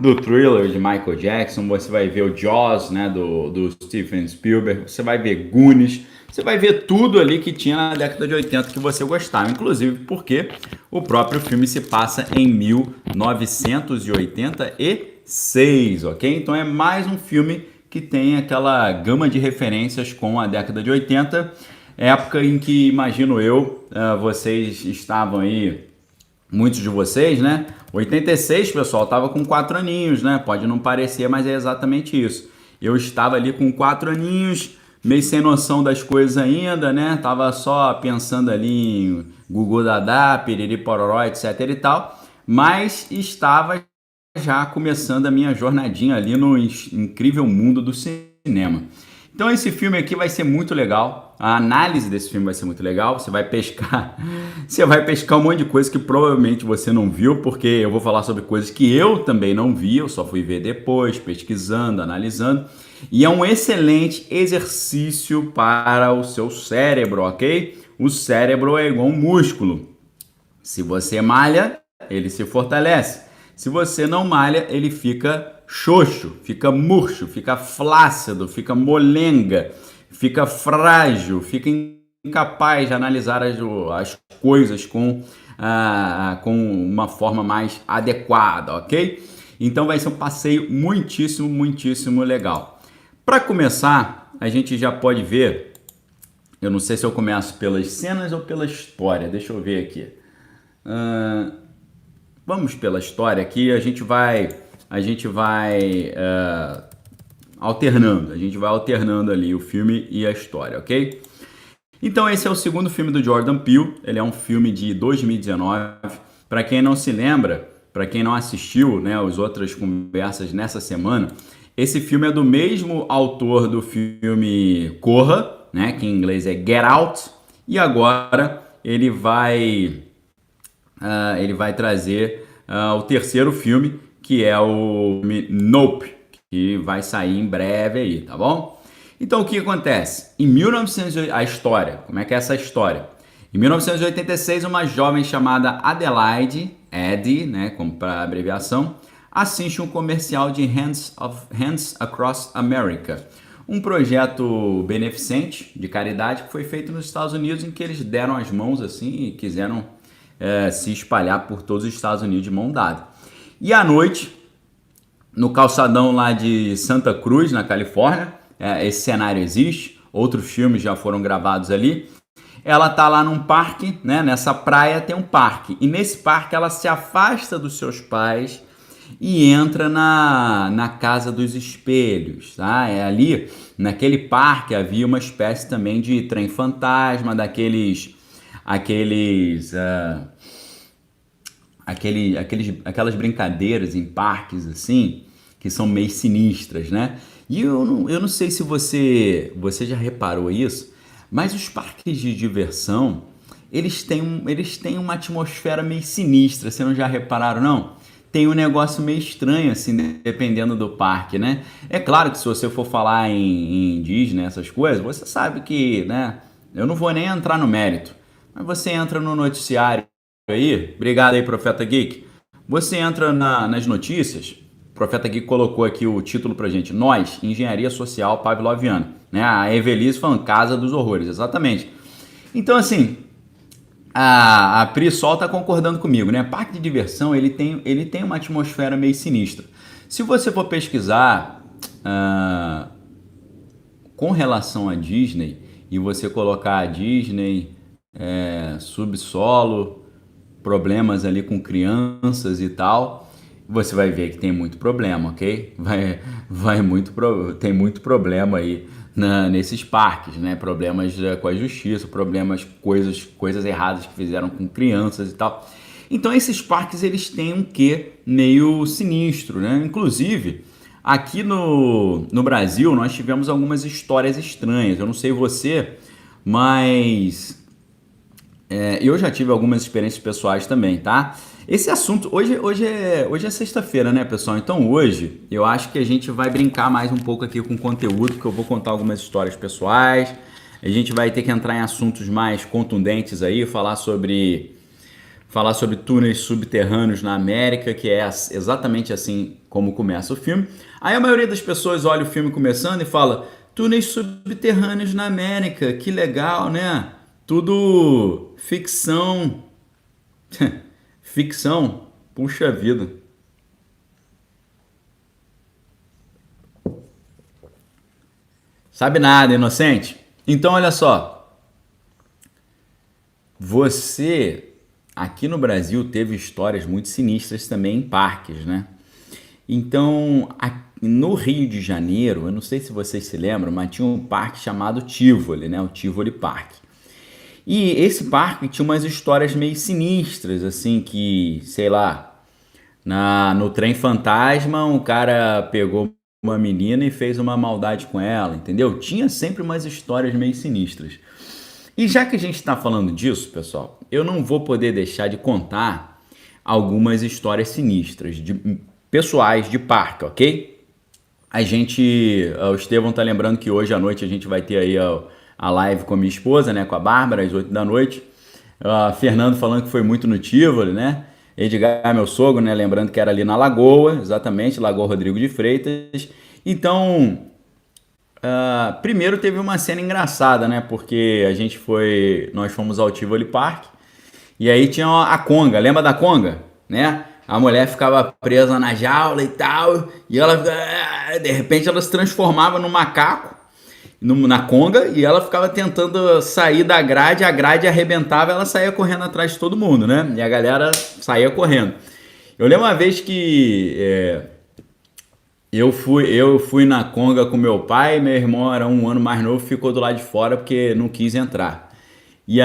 do Thriller de Michael Jackson, você vai ver o Jaws, né, do Steven Spielberg, você vai ver Goonies, você vai ver tudo ali que tinha na década de 80 que você gostava, inclusive porque o próprio filme se passa em 1986, ok? Então é mais um filme que tem aquela gama de referências com a década de 80, época em que, imagino eu, vocês estavam aí, muitos de vocês, né? 86, pessoal, tava com 4 aninhos, né? Pode não parecer, mas é exatamente isso. Eu estava ali com 4 aninhos, meio sem noção das coisas ainda, né? Tava só pensando ali em Gugu Dadá, Piriri Pororó, etc e tal, mas estava já começando a minha jornadinha ali no incrível mundo do cinema. Então esse filme aqui vai ser muito legal. A análise desse filme vai ser muito legal. Você vai pescar, você vai pescar um monte de coisa que provavelmente você não viu, porque eu vou falar sobre coisas que eu também não vi, eu só fui ver depois, pesquisando, analisando. E é um excelente exercício para o seu cérebro, ok? O cérebro é igual um músculo. Se você malha, ele se fortalece. Se você não malha, ele fica xoxo, fica murcho, fica flácido, fica molenga, fica frágil, fica incapaz de analisar as coisas com uma forma mais adequada, ok? Então vai ser um passeio muitíssimo, muitíssimo legal. Para começar, a gente já pode ver, eu não sei se eu começo pelas cenas ou pela história, deixa eu ver aqui. Vamos pela história aqui, a gente vai alternando, a gente vai alternando ali o filme e a história, ok? Então esse é o segundo filme do Jordan Peele, ele é um filme de 2019. Para quem não se lembra, para quem não assistiu, né, as outras conversas nessa semana, esse filme é do mesmo autor do filme Corra, né, que em inglês é Get Out, e agora ele vai trazer o terceiro filme, que é o Nope, que vai sair em breve aí, tá bom? Então o que acontece? A história, como é que é essa história? Em 1986, uma jovem chamada Adelaide, Eddie, né, como para abreviação, assiste um comercial de Hands Across America, um projeto beneficente de caridade que foi feito nos Estados Unidos, em que eles deram as mãos assim e quiseram se espalhar por todos os Estados Unidos de mão dada. E à noite, no calçadão lá de Santa Cruz, na Califórnia, esse cenário existe, outros filmes já foram gravados ali. Ela tá lá num parque, né? Nessa praia tem um parque, e nesse parque ela se afasta dos seus pais e entra na casa dos espelhos, tá? É ali, naquele parque havia uma espécie também de trem fantasma, aquelas brincadeiras em parques assim, que são meio sinistras, né? E eu não sei se você já reparou isso, mas os parques de diversão, eles têm uma atmosfera meio sinistra, vocês não já repararam, não? Tem um negócio meio estranho, assim, dependendo do parque, né? É claro que se você for falar em Disney, essas coisas, você sabe que, né? Eu não vou nem entrar no mérito, mas você entra no noticiário aí, obrigado aí, Profeta Geek. Você entra nas notícias, o Profeta Geek colocou aqui o título pra gente: Nós, Engenharia Social Pavloviana, né? A Evelise falando Casa dos Horrores, exatamente. Então, assim, a Pri Sol tá concordando comigo, né? Parque de diversão, ele tem uma atmosfera meio sinistra. Se você for pesquisar com relação a Disney e você colocar a Disney, subsolo, problemas ali com crianças e tal, você vai ver que tem muito problema, ok? Tem muito problema aí nesses parques, né? Problemas com a justiça, problemas, coisas erradas que fizeram com crianças e tal. Então esses parques, eles têm um quê meio sinistro, né? Inclusive, aqui no Brasil, nós tivemos algumas histórias estranhas. Eu não sei você, mas eu já tive algumas experiências pessoais também, tá? Esse assunto, hoje é sexta-feira, né, pessoal? Então hoje eu acho que a gente vai brincar mais um pouco aqui com conteúdo, porque eu vou contar algumas histórias pessoais. A gente vai ter que entrar em assuntos mais contundentes aí, falar falar sobre túneis subterrâneos na América, que é exatamente assim como começa o filme. Aí a maioria das pessoas olha o filme começando e fala: túneis subterrâneos na América, que legal, né? Tudo ficção. Ficção? Puxa vida. Sabe nada, inocente? Então, olha só. Você, aqui no Brasil, teve histórias muito sinistras também em parques, né? Então, no Rio de Janeiro, eu não sei se vocês se lembram, mas tinha um parque chamado Tivoli, né? O Tivoli Park. E esse parque tinha umas histórias meio sinistras, assim, que, sei lá, no trem fantasma, um cara pegou uma menina e fez uma maldade com ela, entendeu? Tinha sempre umas histórias meio sinistras. E já que a gente está falando disso, pessoal, eu não vou poder deixar de contar algumas histórias sinistras, pessoais de parque, ok? O Estevão tá lembrando que hoje à noite a gente vai ter aí a live com a minha esposa, né, com a Bárbara, às 8 da noite. Fernando falando que foi muito no Tivoli, né? Edgar, meu sogro, né, lembrando que era ali na Lagoa, exatamente, Lagoa Rodrigo de Freitas. Então, primeiro teve uma cena engraçada, né? Porque nós fomos ao Tivoli Park e aí tinha a conga, lembra da conga, né? A mulher ficava presa na jaula e tal, e ela, de repente, ela se transformava num macaco, na conga, e ela ficava tentando sair da grade, a grade arrebentava, ela saía correndo atrás de todo mundo, né? E a galera saía correndo. Eu lembro uma vez que eu fui na conga com meu pai, meu irmão era um ano mais novo, ficou do lado de fora porque não quis entrar. E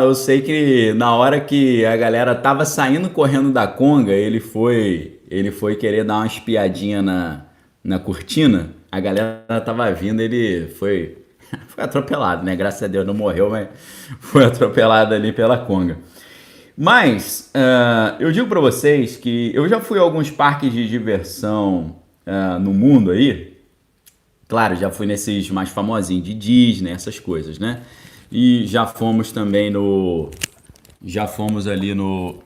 eu sei que na hora que a galera tava saindo correndo da conga, ele foi querer dar uma espiadinha na cortina. A galera tava vindo, ele foi atropelado, né? Graças a Deus não morreu, mas foi atropelado ali pela conga. Mas eu digo para vocês que eu já fui a alguns parques de diversão no mundo aí. Claro, já fui nesses mais famosinhos de Disney, essas coisas, né? E já fomos também já fomos ali no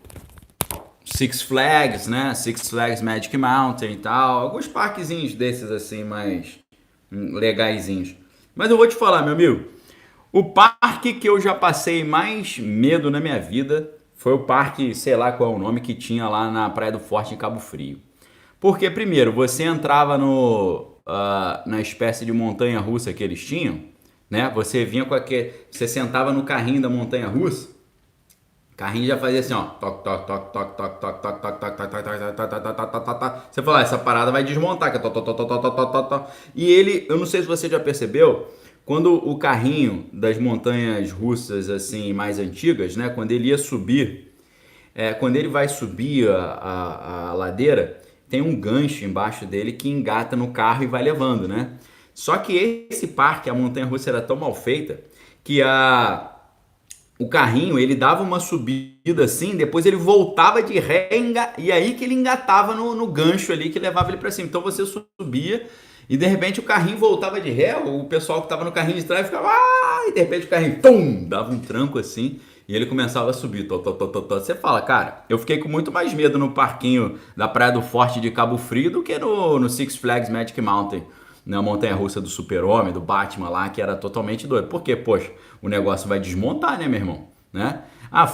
Six Flags, né? Six Flags Magic Mountain e tal. Alguns parquezinhos desses assim, mais legaisinhos. Mas eu vou te falar, meu amigo. O parque que eu já passei mais medo na minha vida foi o parque, sei lá qual é o nome, que tinha lá na Praia do Forte, em Cabo Frio. Porque, primeiro, você entrava na espécie de montanha-russa que eles tinham, né? Você vinha com aquele... Você sentava no carrinho da montanha-russa, o carrinho já fazia assim, ó. Toc, toc, toc, toc, toc, toc, toc, toc, toc, toc, toc, toc, toc, toc, toc, toc, toc, toc. Você fala, essa parada vai desmontar, que é toc, toc, toc, toc, toc, toc, toc. E ele, eu não sei se você já percebeu, quando o carrinho das montanhas russas assim mais antigas, né, quando ele ia subir, quando ele vai subir a ladeira, tem um gancho embaixo dele que engata no carro e vai levando, né? Só que esse parque, a montanha russa era tão mal feita que o carrinho ele dava uma subida assim, depois ele voltava de ré e aí que ele engatava no gancho ali que levava ele para cima. Então você subia e de repente o carrinho voltava de ré, o pessoal que estava no carrinho de trás ficava, e de repente o carrinho, tum, dava um tranco assim, e ele começava a subir. Você fala, cara, eu fiquei com muito mais medo no parquinho da Praia do Forte de Cabo Frio do que no Six Flags Magic Mountain, na montanha-russa do Super-Homem, do Batman lá, que era totalmente doido. Porque, poxa, o negócio vai desmontar, né, meu irmão? Né?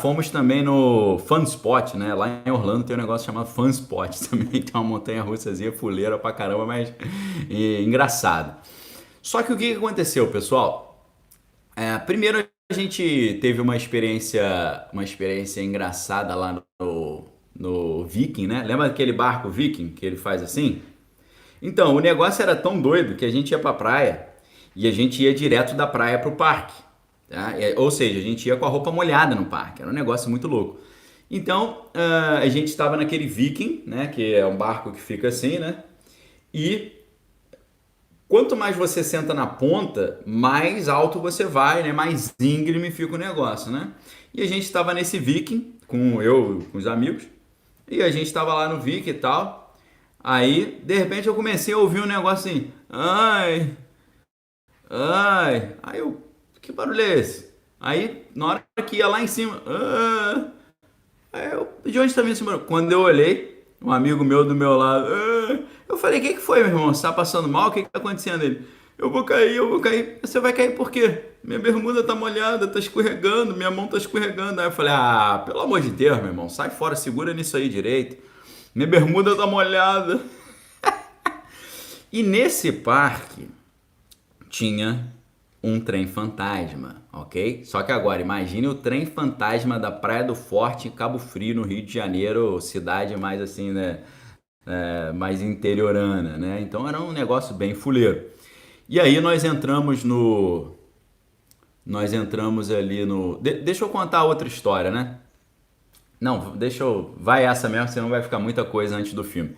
Fomos também no Fun Spot, né? Lá em Orlando tem um negócio chamado Fun Spot também, tem uma montanha-russazinha fuleira pra caramba, mas engraçado. Só que o que aconteceu, pessoal? Primeiro a gente teve uma experiência engraçada lá no Viking, né? Lembra daquele barco Viking que ele faz assim? Então, o negócio era tão doido que a gente ia pra praia e a gente ia direto da praia pro parque. Tá? Ou seja, a gente ia com a roupa molhada no parque. Era um negócio muito louco. Então, a gente estava naquele Viking, né? Que é um barco que fica assim, né? E quanto mais você senta na ponta, mais alto você vai, né? Mais íngreme fica o negócio, né? E a gente estava nesse Viking, com os amigos. E a gente estava lá no Viking e tal. Aí, de repente, eu comecei a ouvir um negócio assim. Ai, ai. Aí eu, que barulho é esse? Aí, na hora que ia lá em cima. De onde tá vindo esse barulho? Quando eu olhei, um amigo meu do meu lado. Eu falei, o que foi, meu irmão? Você tá passando mal? O que tá acontecendo? Ele, eu vou cair, eu vou cair. Você vai cair por quê? Minha bermuda tá molhada, tá escorregando, minha mão tá escorregando. Aí eu falei, pelo amor de Deus, meu irmão, sai fora, segura nisso aí direito. Minha bermuda tá molhada. E nesse parque tinha um trem fantasma, ok? Só que agora, imagine o trem fantasma da Praia do Forte, em Cabo Frio, no Rio de Janeiro, cidade mais assim, né? Mais interiorana, né? Então era um negócio bem fuleiro. E aí nós entramos ali no... deixa eu contar outra história, né? Não, vai essa mesmo, senão vai ficar muita coisa antes do filme.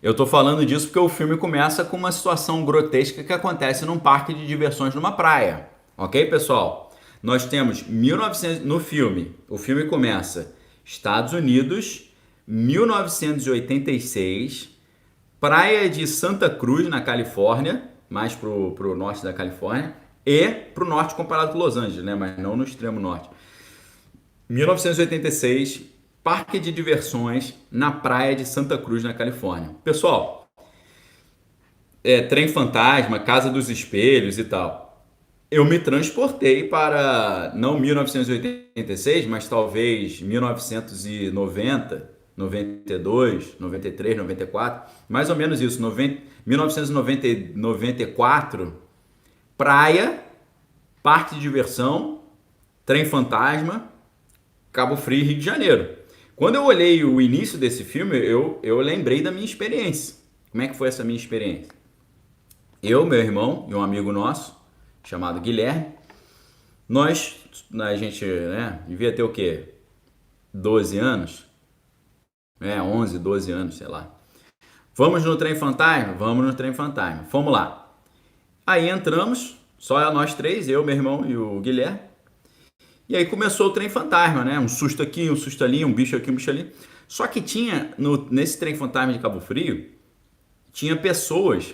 Eu tô falando disso porque o filme começa com uma situação grotesca que acontece num parque de diversões numa praia. Ok, pessoal? Nós temos 1900 no filme. O filme começa Estados Unidos, 1986, praia de Santa Cruz, na Califórnia, mais pro norte da Califórnia, e pro norte comparado com Los Angeles, né? Mas não no extremo norte. 1986, parque de diversões na praia de Santa Cruz, na Califórnia. Pessoal, trem fantasma, casa dos espelhos e tal. Eu me transportei para, não 1986, mas talvez 1990, 92, 93, 94, mais ou menos isso, 1994, praia, parque de diversão, trem fantasma, Cabo Frio, Rio de Janeiro. Quando eu olhei o início desse filme, eu lembrei da minha experiência. Como é que foi essa minha experiência? Eu, meu irmão e um amigo nosso, chamado Guilherme, a gente, né, devia ter o quê? 12 anos? 11, 12 anos, sei lá. Vamos no trem fantasma? Vamos no trem fantasma. Fomos lá. Aí entramos, só nós três, eu, meu irmão e o Guilherme. E aí começou o trem fantasma, né? Um susto aqui, um susto ali, um bicho aqui, um bicho ali. Só que tinha, nesse trem fantasma de Cabo Frio, tinha pessoas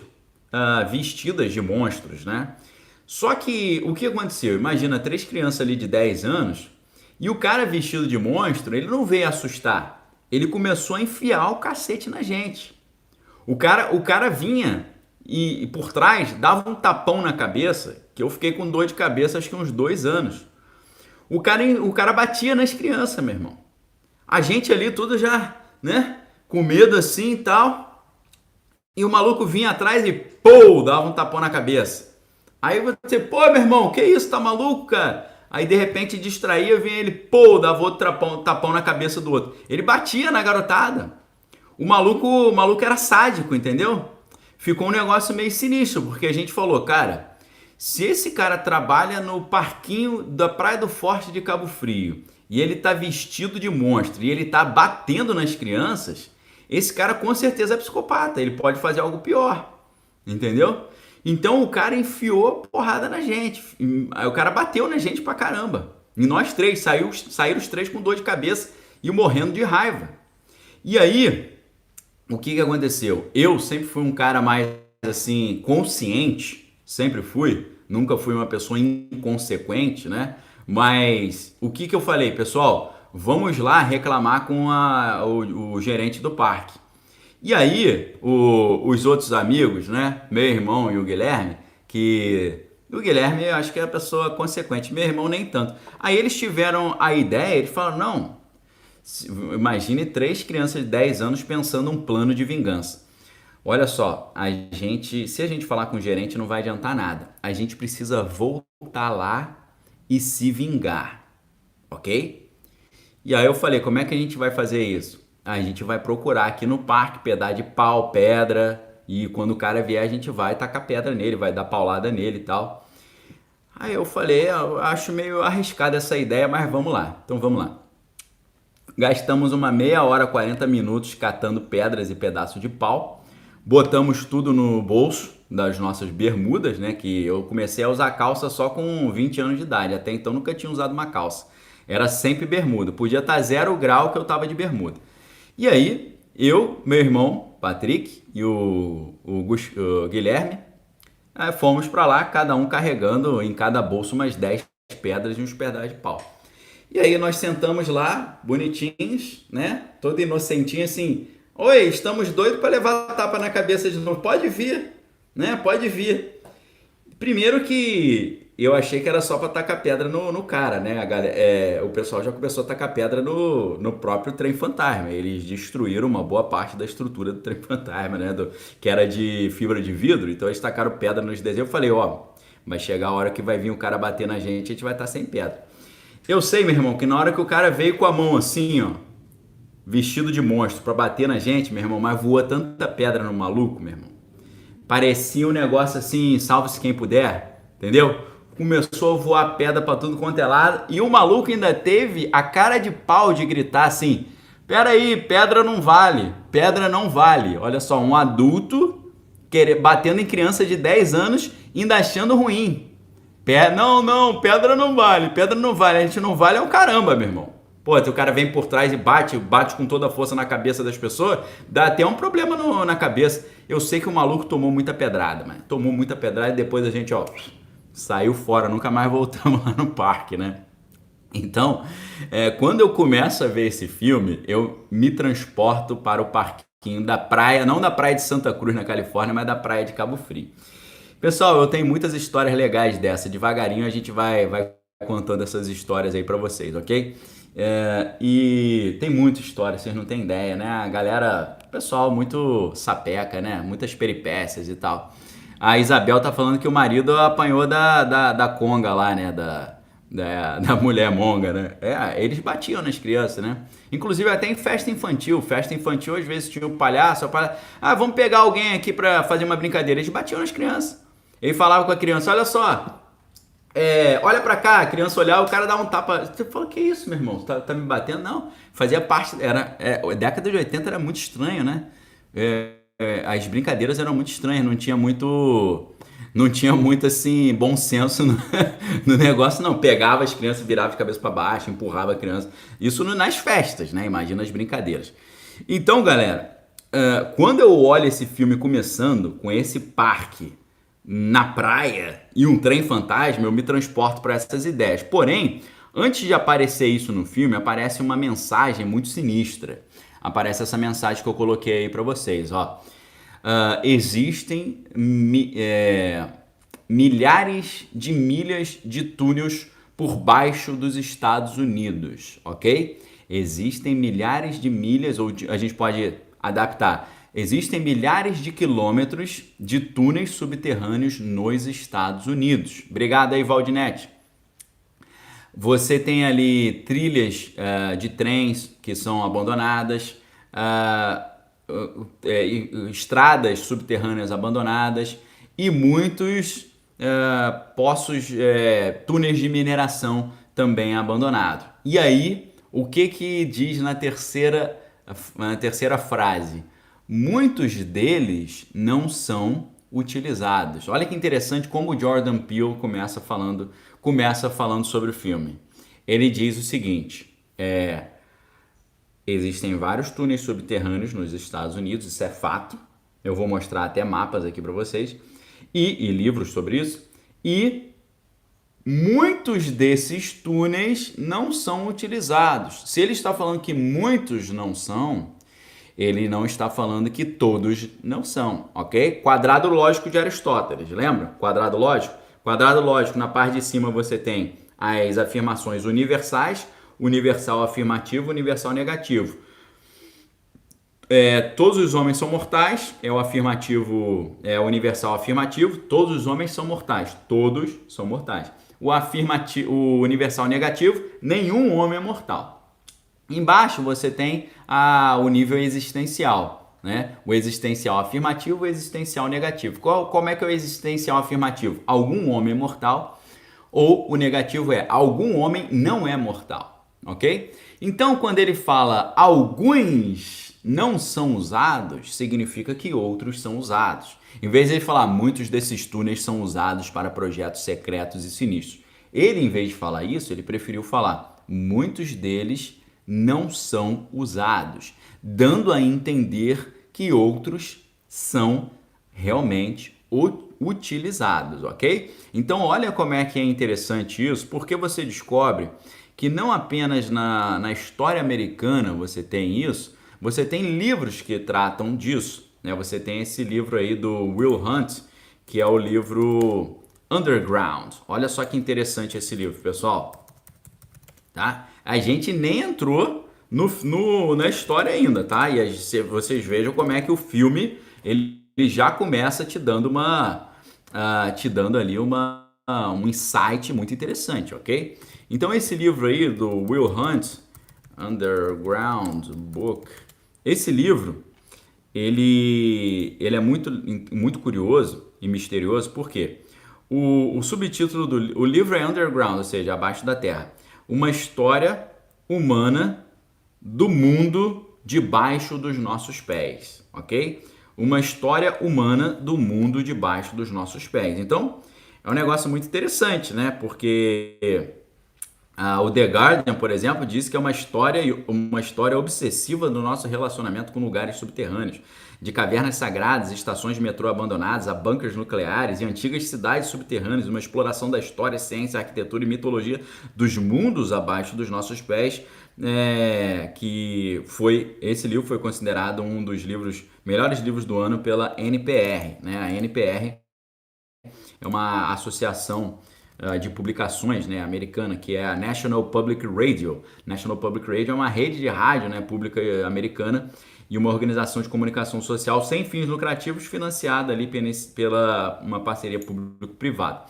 vestidas de monstros, né? Só que o que aconteceu? Imagina 3 crianças ali de 10 anos e o cara vestido de monstro, ele não veio assustar. Ele começou a enfiar o cacete na gente. O cara vinha e por trás dava um tapão na cabeça, que eu fiquei com dor de cabeça acho que uns 2 anos. O cara batia nas crianças, meu irmão. A gente ali tudo já, né? Com medo assim e tal. E o maluco vinha atrás e, pô, dava um tapão na cabeça. Aí você, pô, meu irmão, que isso? Tá maluco, cara? Aí de repente distraía, vinha ele, pô, dava outro tapão na cabeça do outro. Ele batia na garotada. O maluco era sádico, entendeu? Ficou um negócio meio sinistro, porque a gente falou, cara... Se esse cara trabalha no parquinho da Praia do Forte de Cabo Frio e ele tá vestido de monstro e ele tá batendo nas crianças, esse cara com certeza é psicopata, ele pode fazer algo pior, entendeu? Então o cara enfiou porrada na gente, o cara bateu na gente pra caramba. E nós três, saíram os três com dor de cabeça e morrendo de raiva. E aí, o que aconteceu? Eu sempre fui um cara mais assim, consciente. Sempre fui, nunca fui uma pessoa inconsequente, né? Mas o que eu falei, pessoal? Vamos lá reclamar com o gerente do parque. E aí, os outros amigos, né? Meu irmão e o Guilherme, o Guilherme eu acho que é a pessoa consequente, meu irmão nem tanto. Aí eles tiveram a ideia, eles falaram, não, imagine 3 crianças de 10 anos pensando um plano de vingança. Olha só, se a gente falar com o gerente não vai adiantar nada. A gente precisa voltar lá e se vingar, ok? E aí eu falei, como é que a gente vai fazer isso? A gente vai procurar aqui no parque pedaço de pau, pedra, e quando o cara vier a gente vai tacar pedra nele, vai dar paulada nele e tal. Aí eu falei, eu acho meio arriscada essa ideia, mas vamos lá. Então vamos lá. Gastamos uma meia hora, 40 minutos catando pedras e pedaços de pau. Botamos tudo no bolso das nossas bermudas, né? Que eu comecei a usar calça só com 20 anos de idade. Até então nunca tinha usado uma calça. Era sempre bermuda. Podia estar 0 grau que eu tava de bermuda. E aí, eu, meu irmão, Patrick e o Guilherme, fomos para lá, cada um carregando em cada bolso umas 10 pedras e uns pedaços de pau. E aí nós sentamos lá, bonitinhos, né? Todo inocentinho assim. Oi, estamos doidos para levar tapa na cabeça de novo. Pode vir, né? Pode vir. Primeiro que eu achei que era só para tacar pedra no cara, né? O pessoal já começou a tacar pedra no próprio trem fantasma. Eles destruíram uma boa parte da estrutura do trem fantasma, né? Que era de fibra de vidro. Então eles tacaram pedra nos desenhos. Eu falei, ó, vai chegar a hora que vai vir o cara bater na gente, a gente vai estar sem pedra. Eu sei, meu irmão, que na hora que o cara veio com a mão assim, ó, vestido de monstro pra bater na gente, meu irmão, mas voou tanta pedra no maluco, meu irmão. Parecia um negócio assim, salve-se quem puder, entendeu? Começou a voar pedra pra tudo quanto é lado e o maluco ainda teve a cara de pau de gritar assim: pera aí, pedra não vale, pedra não vale. Olha só, um adulto batendo em criança de 10 anos ainda achando ruim. Não, pedra não vale, pedra não vale. A gente não vale é um caramba, meu irmão. Pô, o cara vem por trás e bate com toda a força na cabeça das pessoas, dá até um problema na cabeça. Eu sei que o maluco tomou muita pedrada, mas tomou muita pedrada e depois a gente, ó, saiu fora, nunca mais voltamos lá no parque, né? Então, quando eu começo a ver esse filme, eu me transporto para o parquinho da praia, não da praia de Santa Cruz, na Califórnia, mas da praia de Cabo Frio. Pessoal, eu tenho muitas histórias legais dessa. Devagarinho a gente vai contando essas histórias aí pra vocês, ok? E tem muita história, vocês não têm ideia, né? A galera, pessoal muito sapeca, né? Muitas peripécias e tal. A Isabel tá falando que o marido apanhou da conga lá, né? Da mulher monga, né? Eles batiam nas crianças, né? Inclusive até em festa infantil. Festa infantil, às vezes tinha um palhaço. Vamos pegar alguém aqui pra fazer uma brincadeira. Eles batiam nas crianças. Ele falava com a criança, olha só, olha pra cá, a criança olhava, o cara dava um tapa. Você fala, que isso, meu irmão? Tá me batendo? Não, fazia parte, a década de 80 era muito estranho, né? As brincadeiras eram muito estranhas, não tinha muito assim, bom senso no negócio, não. Pegava as crianças, virava de cabeça pra baixo, empurrava a criança. Isso nas festas, né? Imagina as brincadeiras. Então, galera, quando eu olho esse filme começando, com esse parque na praia e um trem fantasma, eu me transporto para essas ideias. Porém, antes de aparecer isso no filme, aparece uma mensagem muito sinistra. Aparece essa mensagem que eu coloquei aí para vocês, ó. Existem milhares de milhas de túneis por baixo dos Estados Unidos, ok? Existem milhares de milhas, ou a gente pode adaptar. Existem milhares de quilômetros de túneis subterrâneos nos Estados Unidos. Obrigado aí, Valdinete. Você tem ali trilhas de trens que são abandonadas, estradas subterrâneas abandonadas e muitos poços, túneis de mineração também abandonados. E aí, o que diz na terceira frase? Muitos deles não são utilizados. Olha que interessante como o Jordan Peele começa falando sobre o filme. Ele diz o seguinte, existem vários túneis subterrâneos nos Estados Unidos, isso é fato. Eu vou mostrar até mapas aqui para vocês e livros sobre isso. E muitos desses túneis não são utilizados. Se ele está falando que muitos não são, ele não está falando que todos não são, ok? Quadrado lógico de Aristóteles, lembra? Quadrado lógico? Quadrado lógico, na parte de cima você tem as afirmações universais, universal afirmativo, universal negativo. Todos os homens são mortais, o afirmativo, o universal afirmativo, todos os homens são mortais, todos são mortais. O universal negativo, nenhum homem é mortal. Embaixo você tem o nível existencial, né? O existencial afirmativo e o existencial negativo. Como é que é o existencial afirmativo? Algum homem é mortal, ou o negativo é algum homem não é mortal, ok? Então, quando ele fala alguns não são usados, significa que outros são usados. Em vez de ele falar muitos desses túneis são usados para projetos secretos e sinistros, ele, em vez de falar isso, ele preferiu falar muitos deles não são usados, dando a entender que outros são realmente utilizados, ok? Então olha como é que é interessante isso, porque você descobre que não apenas na história americana você tem isso, você tem livros que tratam disso, né? Você tem esse livro aí do Will Hunt, que é o livro Underground. Olha só que interessante esse livro, pessoal. Tá? A gente nem entrou na história ainda, tá? E vocês vejam como é que o filme ele já começa te dando te dando ali um insight muito interessante, ok? Então esse livro aí do Will Hunt, Underground Book, esse livro ele é muito curioso e misterioso, porque o subtítulo o livro é Underground, ou seja, abaixo da terra, uma história humana do mundo debaixo dos nossos pés, ok? Uma história humana do mundo debaixo dos nossos pés. Então, é um negócio muito interessante, né? Porque o The Guardian, por exemplo, diz que é uma história obsessiva do nosso relacionamento com lugares subterrâneos, de cavernas sagradas, estações de metrô abandonadas, a bunkers nucleares e antigas cidades subterrâneas, uma exploração da história, ciência, arquitetura e mitologia dos mundos abaixo dos nossos pés, esse livro foi considerado um dos melhores livros do ano pela NPR, né? A NPR é uma associação de publicações, né, americana, que é a National Public Radio. National Public Radio é uma rede de rádio, né, pública americana e uma organização de comunicação social sem fins lucrativos financiada ali pela uma parceria público-privada.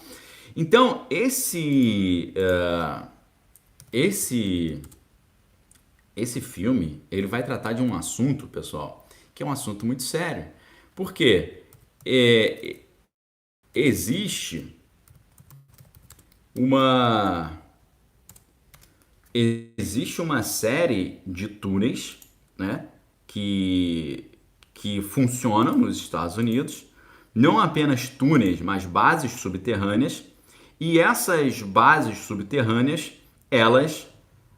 Então, esse filme, ele vai tratar de um assunto, pessoal, que é um assunto muito sério. Porque existe uma série de túneis, né, que funcionam nos Estados Unidos, não apenas túneis, mas bases subterrâneas, e essas bases subterrâneas, elas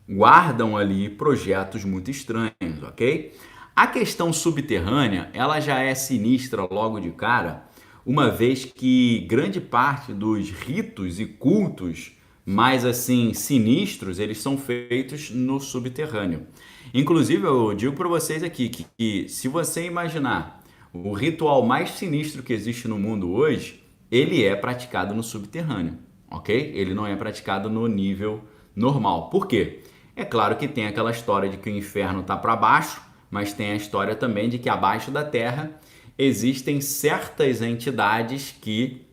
guardam ali projetos muito estranhos, ok? A questão subterrânea, ela já é sinistra logo de cara, uma vez que grande parte dos ritos e cultos mais assim sinistros, eles são feitos no subterrâneo. Inclusive, eu digo para vocês aqui que se você imaginar o ritual mais sinistro que existe no mundo hoje, ele é praticado no subterrâneo, ok? Ele não é praticado no nível normal. Por quê? É claro que tem aquela história de que o inferno está para baixo, mas tem a história também de que abaixo da terra existem certas entidades que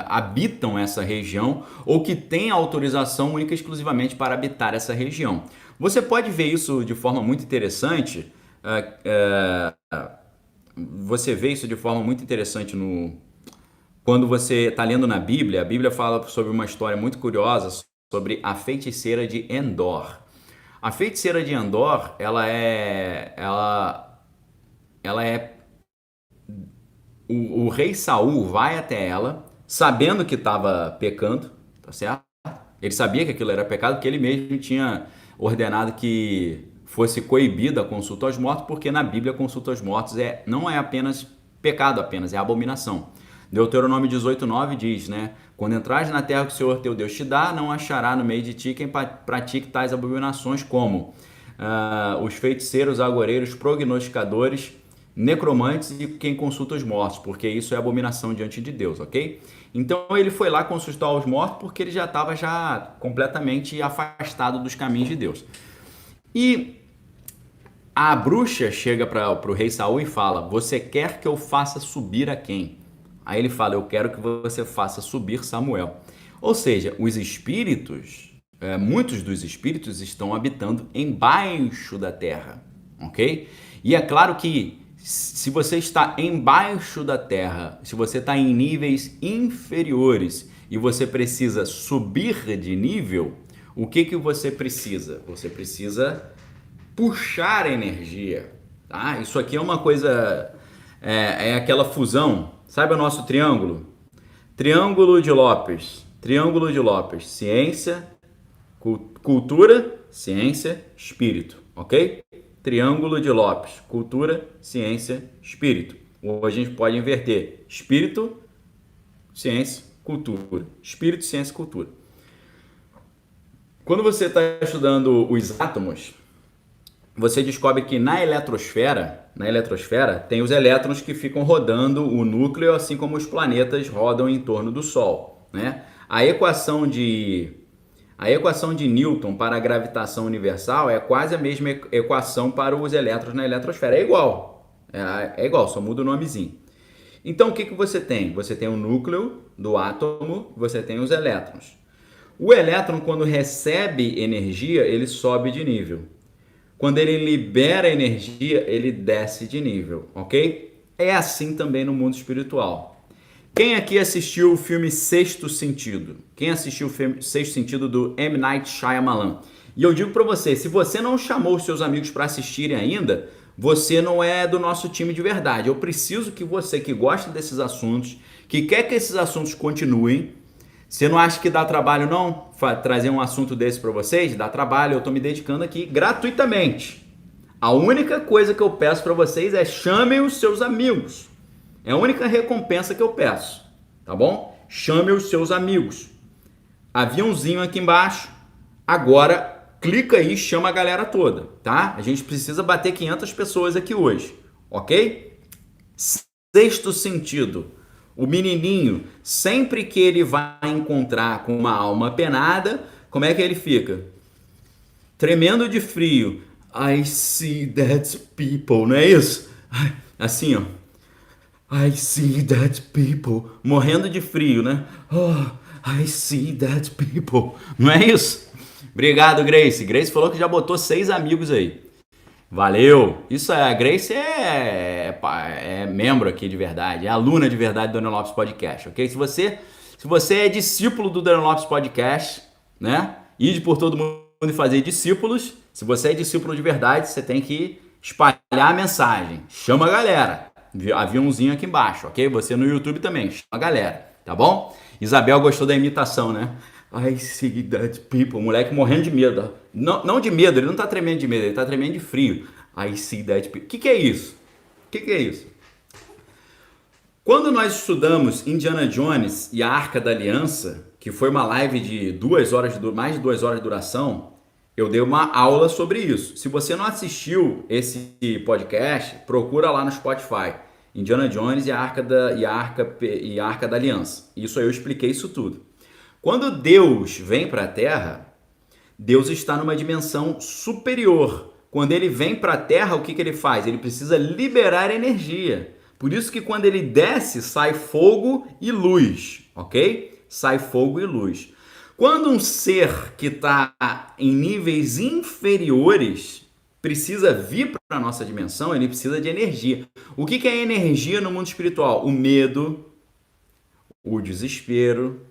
habitam essa região ou que têm autorização única e exclusivamente para habitar essa região. Você pode ver isso de forma muito interessante. Você vê isso de forma muito interessante quando você está lendo na Bíblia. A Bíblia fala sobre uma história muito curiosa sobre a feiticeira de Endor. A feiticeira de Endor, ela é o rei Saul vai até ela, sabendo que estava pecando, tá certo? Ele sabia que aquilo era pecado, porque ele mesmo tinha ordenado que fosse coibida a consulta aos mortos, porque na Bíblia a consulta aos mortos não é apenas pecado, é abominação. Deuteronômio 18:9 diz, né? Quando entrares na terra que o Senhor teu Deus te dá, não achará no meio de ti quem pratique tais abominações como os feiticeiros, agoreiros, prognosticadores, necromantes e quem consulta os mortos, porque isso é abominação diante de Deus, ok? Então ele foi lá consultar os mortos porque ele já estava completamente afastado dos caminhos de Deus. E a bruxa chega para o rei Saul e fala: você quer que eu faça subir a quem? Aí ele fala: eu quero que você faça subir Samuel. Ou seja, os espíritos, muitos dos espíritos estão habitando embaixo da terra, ok? E é claro que se você está embaixo da terra, se você está em níveis inferiores e você precisa subir de nível, o que você precisa? Você precisa puxar energia, tá? Isso aqui é uma coisa, é aquela fusão, sabe o nosso triângulo? Triângulo de Lopes, ciência, cultura, ciência, espírito, ok? Triângulo de Lopes, cultura, ciência, espírito. Hoje a gente pode inverter espírito, ciência, cultura. Espírito, ciência, cultura. Quando você está estudando os átomos, você descobre que na eletrosfera tem os elétrons que ficam rodando o núcleo, assim como os planetas rodam em torno do Sol, né? A equação de Newton para a gravitação universal é quase a mesma equação para os elétrons na eletrosfera. É igual. É igual, só muda o nomezinho. Então o que você tem? Você tem o núcleo do átomo, você tem os elétrons. O elétron, quando recebe energia, ele sobe de nível. Quando ele libera energia, ele desce de nível, ok? É assim também no mundo espiritual. Quem aqui assistiu o filme Sexto Sentido? Quem assistiu o filme Sexto Sentido do M. Night Shyamalan? E eu digo para você, se você não chamou os seus amigos para assistirem ainda, você não é do nosso time de verdade. Eu preciso que você que gosta desses assuntos, que quer que esses assuntos continuem, você não acha que dá trabalho não trazer um assunto desse para vocês? Dá trabalho, eu estou me dedicando aqui gratuitamente. A única coisa que eu peço para vocês é chamem os seus amigos. É a única recompensa que eu peço, tá bom? Chame os seus amigos. Aviãozinho aqui embaixo. Agora, clica aí e chama a galera toda, tá? A gente precisa bater 500 pessoas aqui hoje, ok? Sexto Sentido. O menininho, sempre que ele vai encontrar com uma alma penada, como é que ele fica? Tremendo de frio. I see dead people, não é isso? Assim, ó. I see dead people. Morrendo de frio, né? Oh, I see dead people. Não é isso? Obrigado, Grace. Grace falou que já botou 6 amigos aí. Valeu! Isso é, a Grace é membro aqui de verdade, é aluna de verdade do Daniel Lopes Podcast, ok? Se você é discípulo do Daniel Lopes Podcast, né? Ide por todo mundo e fazer discípulos. Se você é discípulo de verdade, você tem que espalhar a mensagem. Chama a galera. Aviãozinho aqui embaixo, ok? Você no YouTube também, chama a galera, tá bom? Isabel gostou da imitação, né? I see dead people. Moleque morrendo de medo. Não de medo, ele não tá tremendo de medo, ele tá tremendo de frio. I see dead people. O que é isso? O que é isso? Quando nós estudamos Indiana Jones e a Arca da Aliança, que foi uma live de mais de 2 horas de duração, eu dei uma aula sobre isso. Se você não assistiu esse podcast, procura lá no Spotify. Indiana Jones e a Arca da Aliança. Isso aí eu expliquei isso tudo. Quando Deus vem para a Terra, Deus está numa dimensão superior. Quando ele vem para a Terra, o que ele faz? Ele precisa liberar energia. Por isso que quando ele desce, sai fogo e luz, ok? Sai fogo e luz. Quando um ser que está em níveis inferiores precisa vir para a nossa dimensão, ele precisa de energia. O que é energia no mundo espiritual? O medo, o desespero,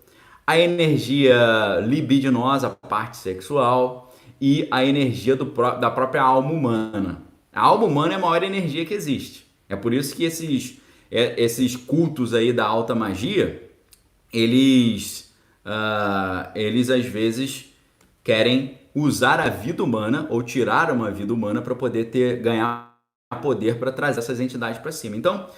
a energia libidinosa, a parte sexual, e a energia da própria alma humana. A alma humana é a maior energia que existe. É por isso que esses cultos aí da alta magia, eles às vezes querem usar a vida humana ou tirar uma vida humana para poder ganhar poder para trazer essas entidades para cima. Então,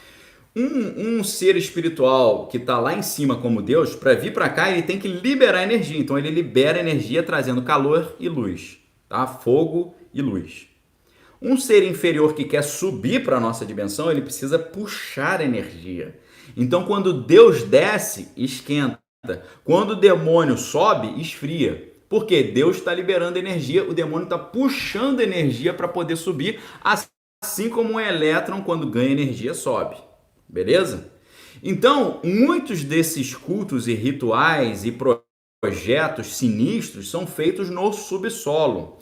um ser espiritual que está lá em cima como Deus, para vir para cá, ele tem que liberar energia. Então ele libera energia trazendo calor e luz, tá? Fogo e luz. Um ser inferior que quer subir para a nossa dimensão, ele precisa puxar energia. Então quando Deus desce, esquenta. Quando o demônio sobe, esfria. Porque Deus está liberando energia, o demônio está puxando energia para poder subir, assim como um elétron, quando ganha energia, sobe. Beleza? Então, muitos desses cultos e rituais e projetos sinistros são feitos no subsolo.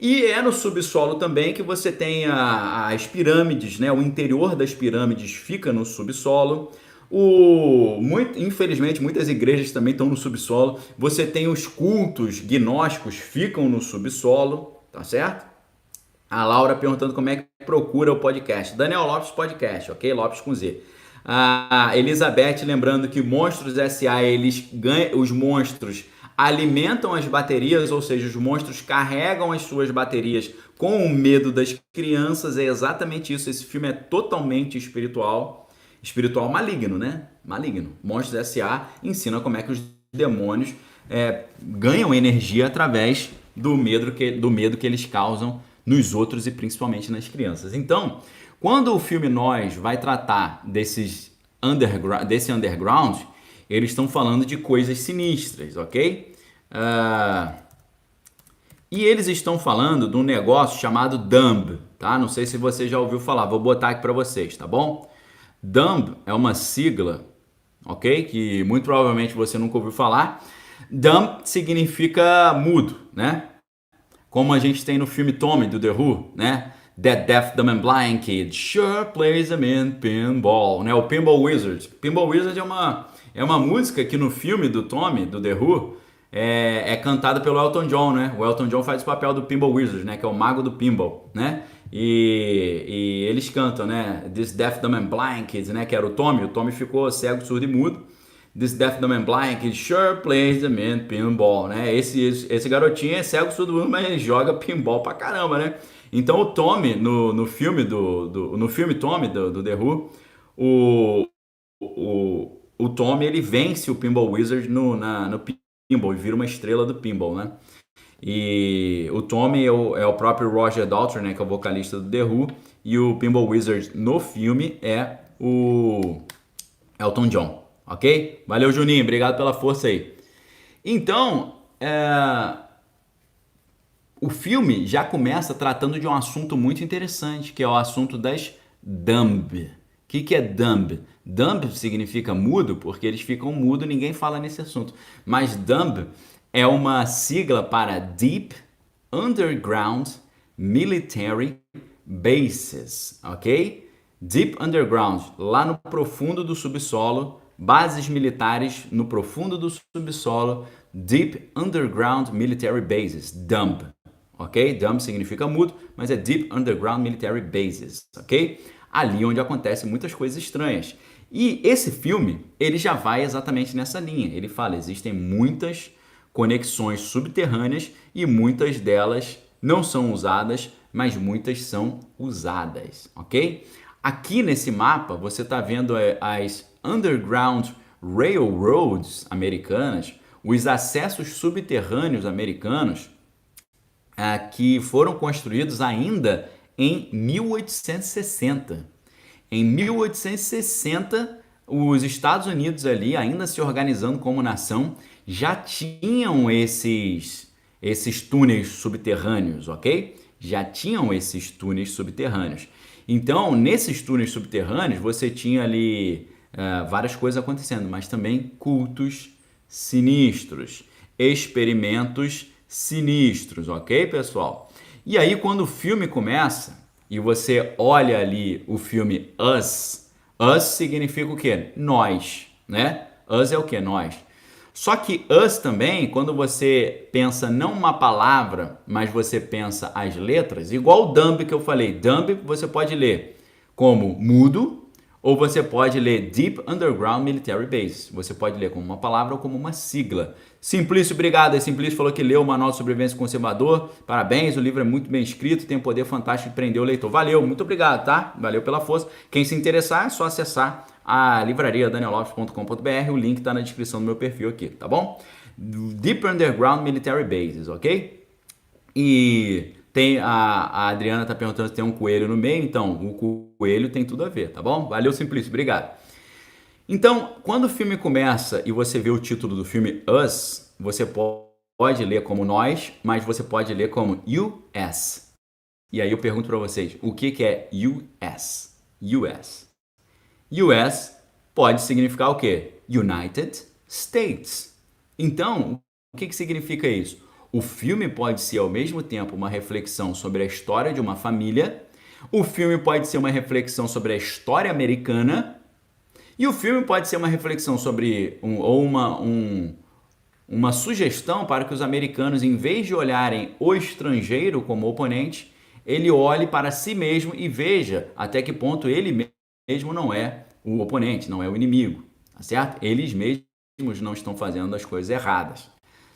E é no subsolo também que você tem as pirâmides, né? O interior das pirâmides fica no subsolo. Infelizmente, muitas igrejas também estão no subsolo. Você tem os cultos gnósticos, ficam no subsolo, tá certo? A Laura perguntando como é que procura o podcast. Daniel Lopes Podcast, ok? Lopes com Z. A Elizabeth lembrando que Monstros S.A. os monstros alimentam as baterias, ou seja, os monstros carregam as suas baterias com o medo das crianças. É exatamente isso. Esse filme é totalmente espiritual. Espiritual maligno, né? Maligno. Monstros S.A. ensina como é que os demônios ganham energia através do medo que eles causam nos outros e principalmente nas crianças. Então, quando o filme Nós vai tratar desse underground, eles estão falando de coisas sinistras, ok? E eles estão falando de um negócio chamado Dumb, tá? Não sei se você já ouviu falar, vou botar aqui para vocês, tá bom? Dumb é uma sigla, ok? Que muito provavelmente você nunca ouviu falar. Dumb significa mudo, né? Como a gente tem no filme Tommy, do The Who, né? That Deaf, Dumb and Blind Kid sure plays a mean pinball, né? O Pinball Wizard. Pinball Wizard é uma música que no filme do Tommy, do The Who, é cantada pelo Elton John, né? O Elton John faz o papel do Pinball Wizard, né? Que é o mago do pinball, né? E eles cantam, né? This Deaf, Dumb and Blind Kids, né? Que era o Tommy. O Tommy ficou cego, surdo e mudo. This Deaf, Dumb and Blind Kid sure plays the mean pinball, né? Esse garotinho é cego, surdo e mudo, mas ele joga pinball pra caramba, né? Então o Tommy, no filme no filme Tommy, do The Who, o Tommy, ele vence o Pinball Wizard no pinball e vira uma estrela do pinball, né? E o Tommy é o próprio Roger Daltrey, né, que é o vocalista do The Who, e o Pinball Wizard no filme é o Elton John, ok? Valeu, Juninho, obrigado pela força aí. Então, o filme já começa tratando de um assunto muito interessante, que é o assunto das dumb. O que é dumb? Dumb significa mudo, porque eles ficam mudo, ninguém fala nesse assunto. Mas dumb é uma sigla para Deep Underground Military Bases, ok? Deep Underground, lá no profundo do subsolo, bases militares no profundo do subsolo, Deep Underground Military Bases, dumb. Ok? Dumb significa mudo, mas é Deep Underground Military Bases, ok? Ali onde acontecem muitas coisas estranhas. E esse filme, ele já vai exatamente nessa linha. Ele fala, existem muitas conexões subterrâneas e muitas delas não são usadas, mas muitas são usadas, ok? Aqui nesse mapa, você está vendo as Underground Railroads americanas, os acessos subterrâneos americanos, que foram construídos ainda em 1860. Em 1860, os Estados Unidos ali, ainda se organizando como nação, já tinham esses túneis subterrâneos, ok? Já tinham esses túneis subterrâneos. Então, nesses túneis subterrâneos, você tinha ali várias coisas acontecendo, mas também cultos sinistros, experimentos sinistros, ok, pessoal? E aí, quando o filme começa e você olha ali o filme Us significa o quê? Nós, né? Us é o quê? Nós. Só que Us também, quando você pensa não uma palavra, mas você pensa as letras, igual o Dumb que eu falei. Dumb você pode ler como mudo, ou você pode ler Deep Underground Military Base. Você pode ler como uma palavra ou como uma sigla. Simplício, obrigado. A Simplício falou que leu o Manual de Sobrevivência Conservador. Parabéns, o livro é muito bem escrito, tem um poder fantástico de prender o leitor. Valeu, muito obrigado, tá? Valeu pela força. Quem se interessar, é só acessar a livraria daniellopes.com.br. O link está na descrição do meu perfil aqui, tá bom? Deep Underground Military Bases, ok? E a Adriana tá perguntando se tem um coelho no meio. Então, o coelho tem tudo a ver, tá bom? Valeu, Simplício, obrigado. Então, quando o filme começa e você vê o título do filme Us, você pode ler como nós, mas você pode ler como US. E aí eu pergunto para vocês, o que é US? US. US pode significar o quê? United States. Então, o que significa isso? O filme pode ser ao mesmo tempo uma reflexão sobre a história de uma família, o filme pode ser uma reflexão sobre a história americana, e o filme pode ser uma reflexão sobre uma sugestão para que os americanos, em vez de olharem o estrangeiro como oponente, ele olhe para si mesmo e veja até que ponto ele mesmo não é o oponente, não é o inimigo, tá certo? Eles mesmos não estão fazendo as coisas erradas,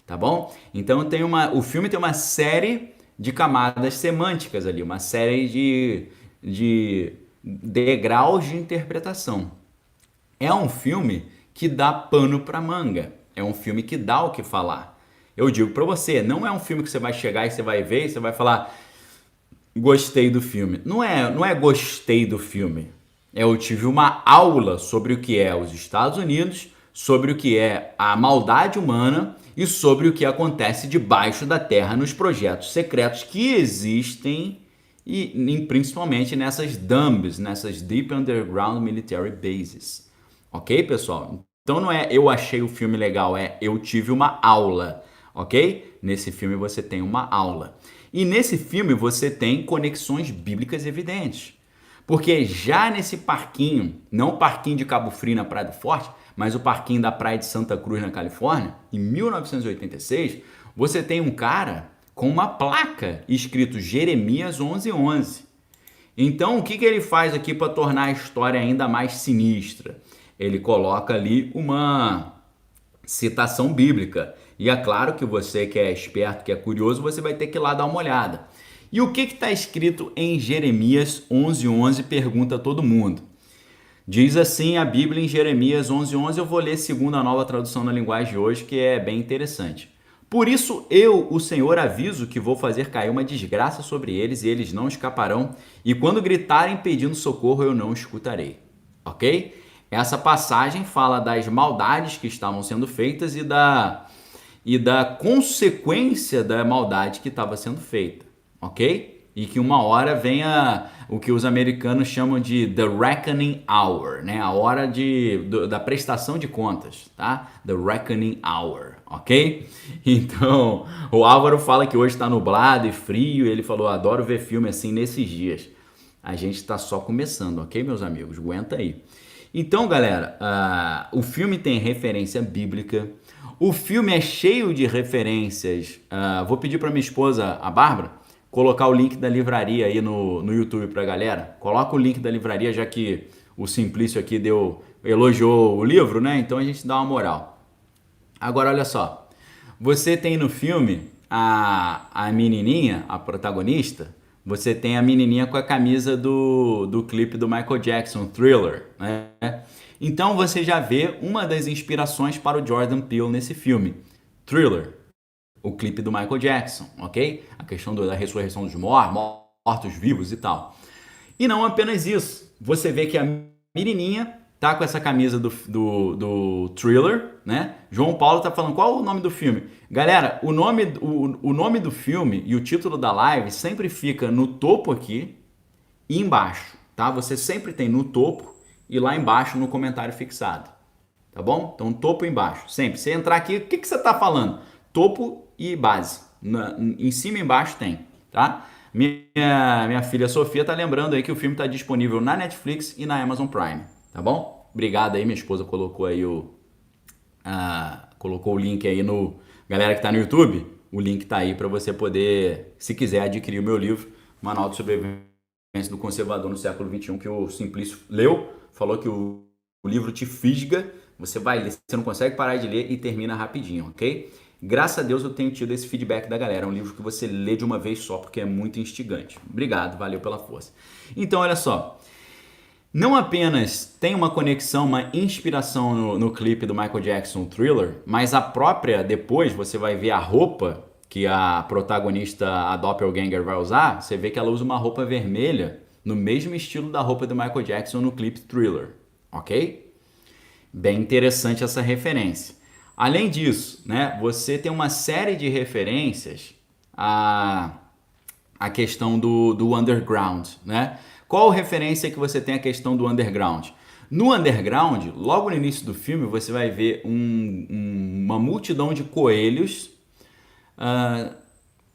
tá bom? Então o filme tem uma série de camadas semânticas ali, uma série de degraus de interpretação. É um filme que dá pano para manga. É um filme que dá o que falar. Eu digo pra você, não é um filme que você vai chegar e você vai ver e você vai falar gostei do filme. Não é gostei do filme. Eu tive uma aula sobre o que é os Estados Unidos, sobre o que é a maldade humana e sobre o que acontece debaixo da terra nos projetos secretos que existem e principalmente nessas DUMBs, nessas Deep Underground Military Bases. Ok, pessoal? Então não é eu achei o filme legal, é eu tive uma aula, ok? Nesse filme você tem uma aula. E nesse filme você tem conexões bíblicas evidentes. Porque já nesse parquinho, não o parquinho de Cabo Frio na Praia do Forte, mas o parquinho da Praia de Santa Cruz na Califórnia, em 1986, você tem um cara com uma placa escrito Jeremias 11:11. Então, o que ele faz aqui para tornar a história ainda mais sinistra? Ele coloca ali uma citação bíblica. E é claro que você que é esperto, que é curioso, você vai ter que ir lá dar uma olhada. E o que está escrito em Jeremias 11:11? Pergunta todo mundo. Diz assim a Bíblia em Jeremias 11:11. Eu vou ler segundo a Nova Tradução na Linguagem de hoje, que é bem interessante. Por isso eu, o Senhor, aviso que vou fazer cair uma desgraça sobre eles e eles não escaparão. E quando gritarem pedindo socorro, eu não escutarei. Ok? Essa passagem fala das maldades que estavam sendo feitas e da consequência da maldade que estava sendo feita, ok? E que uma hora venha o que os americanos chamam de The Reckoning Hour, né? A hora da prestação de contas, tá? The Reckoning Hour, ok? Então, o Álvaro fala que hoje está nublado e frio, e ele falou, adoro ver filme assim nesses dias. A gente está só começando, ok, meus amigos? Aguenta aí. Então, galera, o filme tem referência bíblica. O filme é cheio de referências. Vou pedir para minha esposa, a Bárbara, colocar o link da livraria aí no YouTube pra galera. Coloca o link da livraria, já que o Simplício aqui elogiou o livro, né? Então a gente dá uma moral. Agora, olha só. Você tem no filme a menininha, a protagonista. Você tem a menininha com a camisa do clipe do Michael Jackson, Thriller, né? Então você já vê uma das inspirações para o Jordan Peele nesse filme, Thriller, o clipe do Michael Jackson, ok? A questão da ressurreição dos mortos-vivos e tal. E não apenas isso, você vê que a menininha tá com essa camisa do Thriller, né? João Paulo tá falando, qual o nome do filme? Galera, o nome do filme e o título da live sempre fica no topo aqui e embaixo, tá? Você sempre tem no topo e lá embaixo no comentário fixado, tá bom? Então, topo e embaixo, sempre. Você entrar aqui, o que você tá falando? Topo e base. Em cima e embaixo tem, tá? Minha filha Sofia tá lembrando aí que o filme tá disponível na Netflix e na Amazon Prime, tá bom? Obrigado aí, minha esposa colocou aí colocou o link aí no... Galera que tá no YouTube, o link tá aí para você poder, se quiser, adquirir o meu livro, Manual de Sobrevivência do Conservador no Século XXI, que o Simplício leu, falou que o livro te fisga, você vai ler, você não consegue parar de ler e termina rapidinho, ok? Graças a Deus eu tenho tido esse feedback da galera, é um livro que você lê de uma vez só, porque é muito instigante. Obrigado, valeu pela força. Então, olha só, não apenas tem uma conexão, uma inspiração no clipe do Michael Jackson, Thriller, mas a própria, depois você vai ver a roupa que a protagonista, a Doppelganger, vai usar, você vê que ela usa uma roupa vermelha, no mesmo estilo da roupa do Michael Jackson no clipe Thriller, ok? Bem interessante essa referência. Além disso, né, você tem uma série de referências à questão do underground, né? Qual referência que você tem à questão do underground? No underground, logo no início do filme, você vai ver uma multidão de coelhos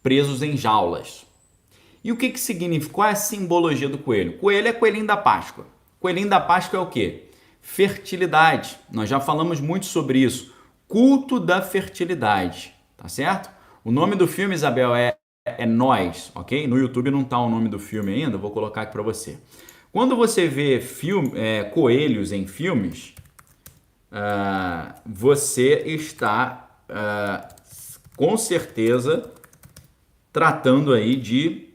presos em jaulas. E o que significa? Qual é a simbologia do coelho? Coelho é coelhinho da Páscoa. Coelhinho da Páscoa é o quê? Fertilidade. Nós já falamos muito sobre isso. Culto da fertilidade, tá certo? O nome do filme, Isabel, é Nós, ok? No YouTube não tá o nome do filme ainda, vou colocar aqui para você. Quando você vê coelhos em filmes, você está com certeza tratando aí de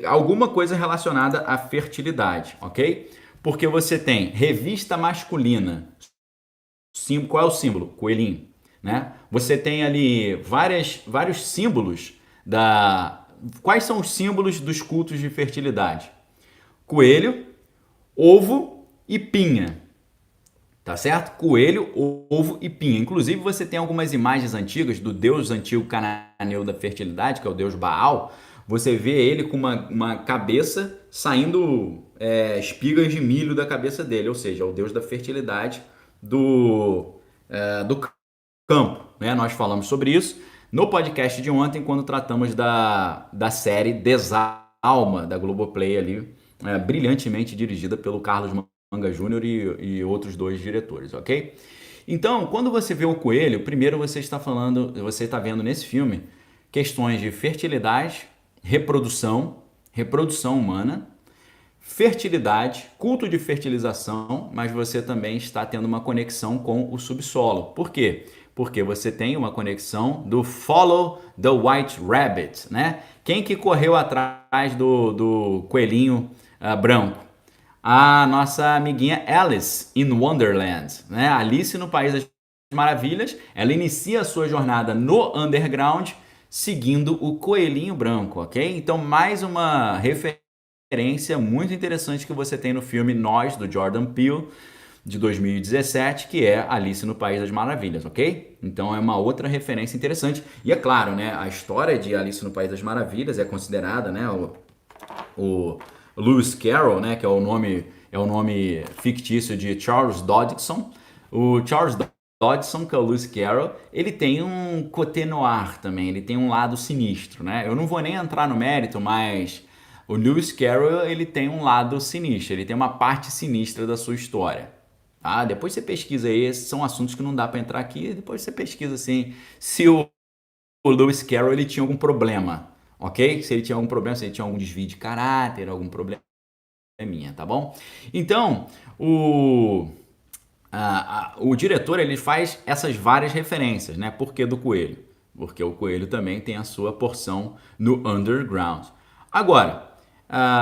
alguma coisa relacionada à fertilidade, ok? Porque você tem revista masculina Qual é o símbolo? Coelhinho, né? Você tem ali vários símbolos da... Quais são os símbolos dos cultos de fertilidade? Coelho, ovo e pinha. Tá certo? Coelho, ovo e pinha. Inclusive, você tem algumas imagens antigas do deus antigo cananeu da fertilidade, que é o deus Baal. Você vê ele com uma cabeça saindo espigas de milho da cabeça dele, ou seja, é o deus da fertilidade do campo. Né? Nós falamos sobre isso no podcast de ontem, quando tratamos da série Desalma, da Globoplay ali, brilhantemente dirigida pelo Carlos Manga Júnior e outros 2 diretores, ok? Então, quando você vê o coelho, primeiro você está vendo nesse filme questões de fertilidade, reprodução humana, fertilidade, culto de fertilização, mas você também está tendo uma conexão com o subsolo. Por quê? Porque você tem uma conexão do Follow the White Rabbit, né? Quem que correu atrás do coelhinho branco? A nossa amiguinha Alice in Wonderland, né? Alice no País das Maravilhas. Ela inicia a sua jornada no underground seguindo o coelhinho branco, ok? Então, mais uma referência muito interessante que você tem no filme Nós, do Jordan Peele, de 2017, que é Alice no País das Maravilhas, ok? Então é uma outra referência interessante. E é claro, né? A história de Alice no País das Maravilhas é considerada, né? O Lewis Carroll, né, que é o nome fictício de Charles Dodgson. O Charles Dodgson, que é o Lewis Carroll, ele tem um côté noir também, ele tem um lado sinistro, né? Eu não vou nem entrar no mérito, mas o Lewis Carroll, ele tem um lado sinistro, ele tem uma parte sinistra da sua história. Tá? Depois você pesquisa aí, esses são assuntos que não dá para entrar aqui, depois você pesquisa assim, se o Lewis Carroll ele tinha algum problema. Ok? Se ele tinha algum problema, se ele tinha algum desvio de caráter, algum probleminha, tá bom? Então, o diretor ele faz essas várias referências, né? Por que do coelho? Porque o coelho também tem a sua porção no underground. Agora,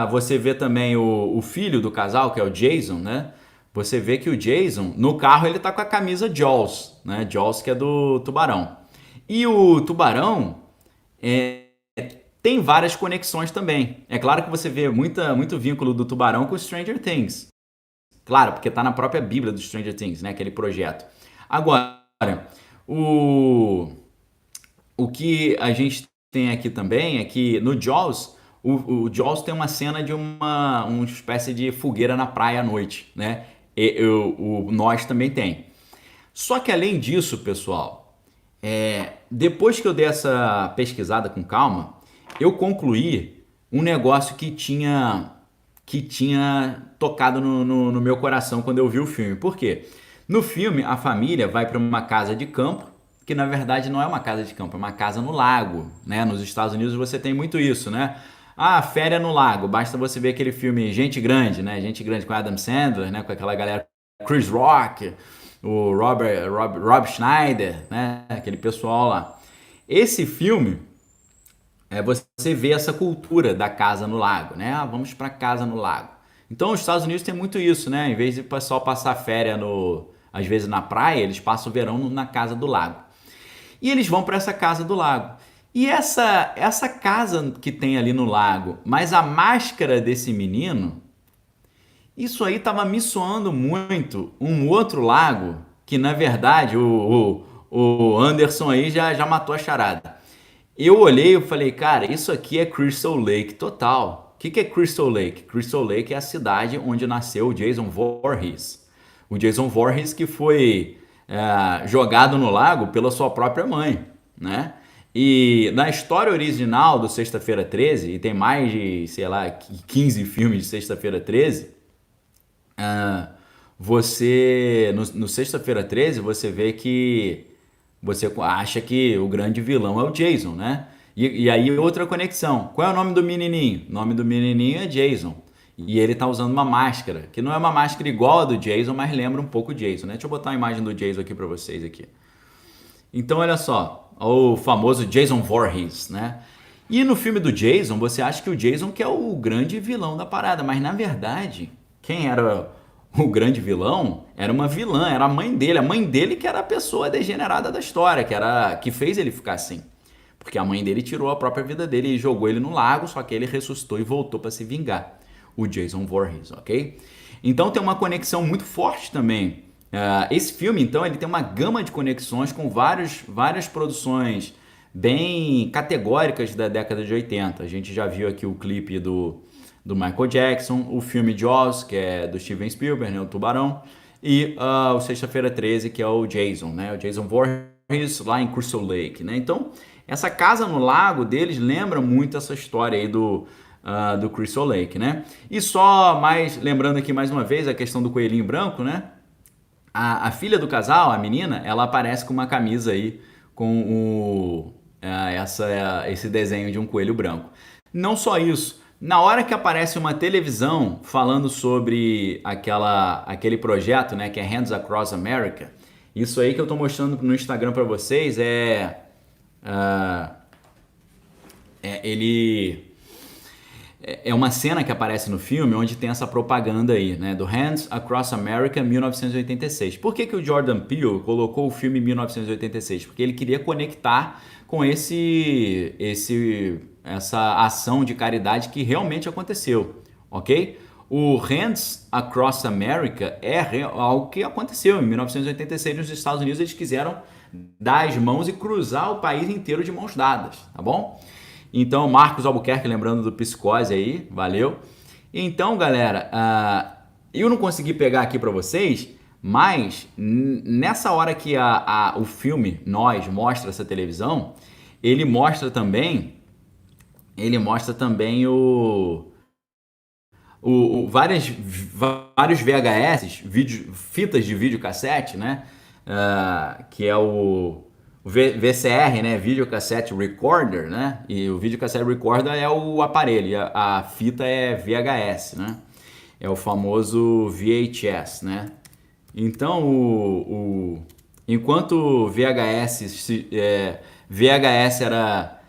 você vê também o filho do casal, que é o Jason, né? Você vê que o Jason, no carro, ele tá com a camisa Jaws, né? Jaws, que é do tubarão. E o tubarão tem várias conexões também. É claro que você vê muito vínculo do tubarão com Stranger Things. Claro, porque está na própria Bíblia do Stranger Things, né? Aquele projeto. Agora, o que a gente tem aqui também é que no Jaws, o Jaws tem uma cena de uma espécie de fogueira na praia à noite, né? O Nós também tem. Só que além disso, pessoal, depois que eu dei essa pesquisada com calma, eu concluí um negócio que tinha tocado no meu coração quando eu vi o filme. Por quê? No filme, a família vai para uma casa de campo, que na verdade não é uma casa de campo, é uma casa no lago, né? Nos Estados Unidos você tem muito isso, né? Férias no lago. Basta você ver aquele filme Gente Grande, né? Gente Grande com Adam Sandler, né? Com aquela galera, Chris Rock, o Rob Schneider, né? Aquele pessoal lá. Esse filme, você vê essa cultura da casa no lago, né? Vamos para casa no lago. Então, os Estados Unidos tem muito isso, né? Em vez de o pessoal passar férias, às vezes na praia, eles passam o verão na casa do lago. E eles vão para essa casa do lago. E essa casa que tem ali no lago, mas a máscara desse menino, isso aí estava me soando muito um outro lago, que na verdade o Anderson aí já matou a charada. Eu olhei e falei, cara, isso aqui é Crystal Lake total. O que é Crystal Lake? Crystal Lake é a cidade onde nasceu o Jason Voorhees. O Jason Voorhees que foi jogado no lago pela sua própria mãe, né? E na história original do Sexta-feira 13, e tem mais de, sei lá, 15 filmes de Sexta-feira 13, no Sexta-feira 13 você vê que você acha que o grande vilão é o Jason, né? E aí outra conexão. Qual é o nome do menininho? O nome do menininho é Jason. E ele tá usando uma máscara, que não é uma máscara igual a do Jason, mas lembra um pouco o Jason, né? Deixa eu botar a imagem do Jason aqui pra vocês aqui. Então, olha só, o famoso Jason Voorhees, né? E no filme do Jason, você acha que o Jason que é o grande vilão da parada, mas na verdade, quem era o grande vilão era uma vilã, era a mãe dele que era a pessoa degenerada da história, que fez ele ficar assim. Porque a mãe dele tirou a própria vida dele e jogou ele no lago, só que ele ressuscitou e voltou para se vingar. O Jason Voorhees, ok? Então tem uma conexão muito forte também. Esse filme, então, ele tem uma gama de conexões com várias produções bem categóricas da década de 80. A gente já viu aqui o clipe do Michael Jackson, o filme Jaws, que é do Steven Spielberg, né, o Tubarão, e o Sexta-feira 13, que é o Jason, né, o Jason Voorhees lá em Crystal Lake, né? Então, essa casa no lago deles lembra muito essa história aí do Crystal Lake, né? E só mais, lembrando aqui mais uma vez a questão do coelhinho branco, né? A filha do casal, a menina, ela aparece com uma camisa aí com esse desenho de um coelho branco. Não só isso, na hora que aparece uma televisão falando sobre aquele projeto, né, que é Hands Across America, isso aí que eu tô mostrando no Instagram para vocês é uma cena que aparece no filme onde tem essa propaganda aí, né, do Hands Across America 1986. Por que o Jordan Peele colocou o filme 1986? Porque ele queria conectar com essa ação de caridade que realmente aconteceu, ok? O Hands Across America é algo que aconteceu em 1986 nos Estados Unidos. Eles quiseram dar as mãos e cruzar o país inteiro de mãos dadas, tá bom? Então, Marcos Albuquerque, lembrando do Psicose aí, valeu. Então, galera, eu não consegui pegar aqui para vocês, mas nessa hora que o filme Nós mostra essa televisão, ele mostra também vários VHS, fitas de videocassete, né? Que é o VCR, né? Videocassette Recorder, né? E o Videocassette Recorder é o aparelho, a fita é VHS, né? É o famoso VHS, né? Então, enquanto VHS era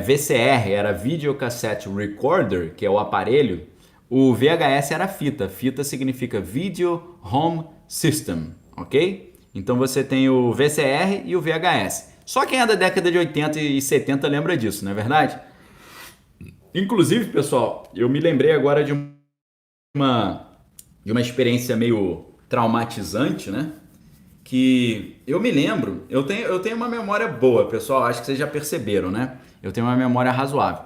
VCR, era Videocassette Recorder, que é o aparelho, o VHS era fita. Fita significa Video Home System, ok? Então você tem o VCR e o VHS. Só quem é da década de 80 e 70 lembra disso, não é verdade? Inclusive, pessoal, eu me lembrei agora de uma experiência meio traumatizante, né? Que eu me lembro, eu tenho uma memória boa, pessoal, acho que vocês já perceberam, né? Eu tenho uma memória razoável.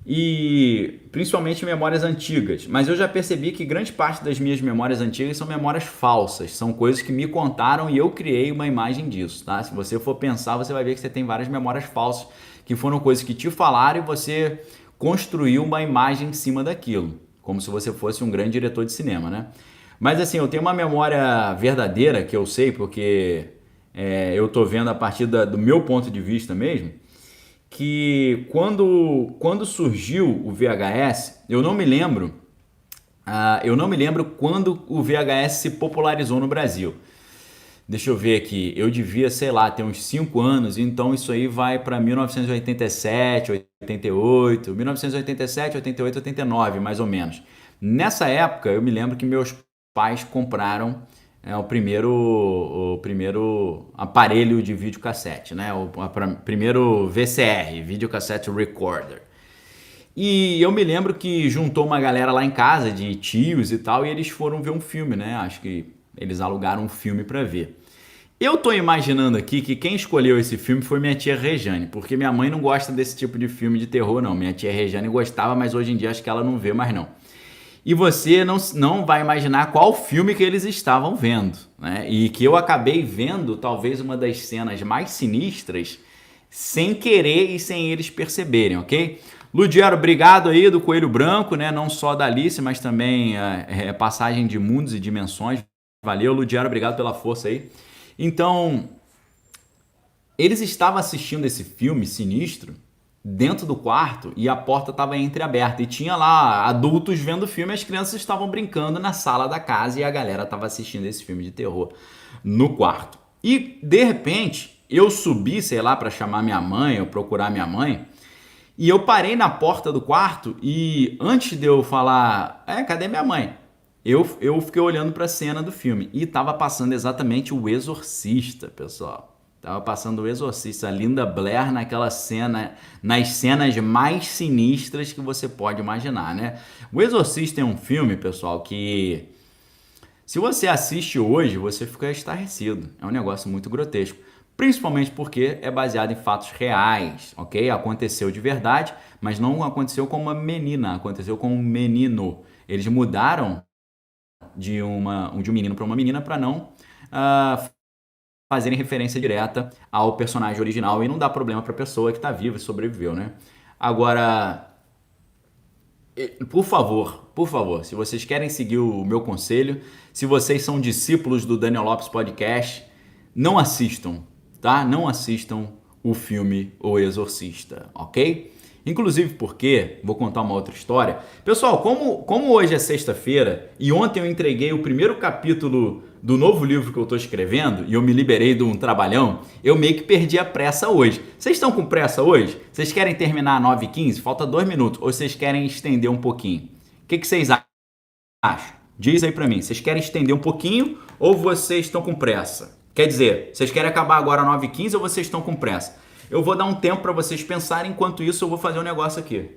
E principalmente memórias antigas, mas eu já percebi que grande parte das minhas memórias antigas são memórias falsas, são coisas que me contaram e eu criei uma imagem disso, tá? Se você for pensar, você vai ver que você tem várias memórias falsas, que foram coisas que te falaram e você construiu uma imagem em cima daquilo, como se você fosse um grande diretor de cinema, né? Mas assim, eu tenho uma memória verdadeira que eu sei, porque eu tô vendo a partir do meu ponto de vista mesmo, que quando surgiu o VHS, eu não me lembro quando o VHS se popularizou no Brasil. Deixa eu ver aqui, eu devia, sei lá, ter uns 5 anos, então isso aí vai para 1987, 88, 1987, 88, 89, mais ou menos. Nessa época, eu me lembro que meus pais compraram o primeiro aparelho de videocassete, né? O primeiro VCR, Videocassette Recorder. E eu me lembro que juntou uma galera lá em casa, de tios e tal, e eles foram ver um filme, né? Acho que eles alugaram um filme para ver. Eu tô imaginando aqui que quem escolheu esse filme foi minha tia Rejane, porque minha mãe não gosta desse tipo de filme de terror, não. Minha tia Rejane gostava, mas hoje em dia acho que ela não vê mais, não. E você não vai imaginar qual filme que eles estavam vendo, né? E que eu acabei vendo talvez uma das cenas mais sinistras sem querer e sem eles perceberem, ok? Ludiero, obrigado aí do Coelho Branco, né? Não só da Alice, mas também passagem de mundos e dimensões. Valeu, Ludiero, obrigado pela força aí. Então, eles estavam assistindo esse filme sinistro dentro do quarto e a porta estava entreaberta e tinha lá adultos vendo o filme, as crianças estavam brincando na sala da casa e a galera estava assistindo esse filme de terror no quarto. E de repente eu subi, sei lá, para chamar minha mãe ou procurar minha mãe, e eu parei na porta do quarto e antes de eu falar, cadê minha mãe? eu fiquei olhando para a cena do filme e tava passando exatamente o Exorcista, pessoal. Tava passando o Exorcista, a Linda Blair naquela cena, nas cenas mais sinistras que você pode imaginar, né? O Exorcista é um filme, pessoal, que se você assiste hoje, você fica estarrecido. É um negócio muito grotesco. Principalmente porque é baseado em fatos reais, ok? Aconteceu de verdade, mas não aconteceu com uma menina, aconteceu com um menino. Eles mudaram de um menino para uma menina para não ah, fazerem referência direta ao personagem original e não dar problema para a pessoa que está viva e sobreviveu, né? Agora, por favor, se vocês querem seguir o meu conselho, se vocês são discípulos do Daniel Lopes Podcast, não assistam, tá? Não assistam o filme O Exorcista, ok? Inclusive porque, vou contar uma outra história. Pessoal, como hoje é sexta-feira e ontem eu entreguei o primeiro capítulo do novo livro que eu estou escrevendo e eu me liberei de um trabalhão, eu meio que perdi a pressa hoje. Vocês estão com pressa hoje? Vocês querem terminar às 9h15? Falta 2 minutos. Ou vocês querem estender um pouquinho? O que vocês acham? Diz aí pra mim. Vocês querem estender um pouquinho ou vocês estão com pressa? Quer dizer, vocês querem acabar agora às 9h15 ou vocês estão com pressa? Eu vou dar um tempo para vocês pensarem, enquanto isso eu vou fazer um negócio aqui.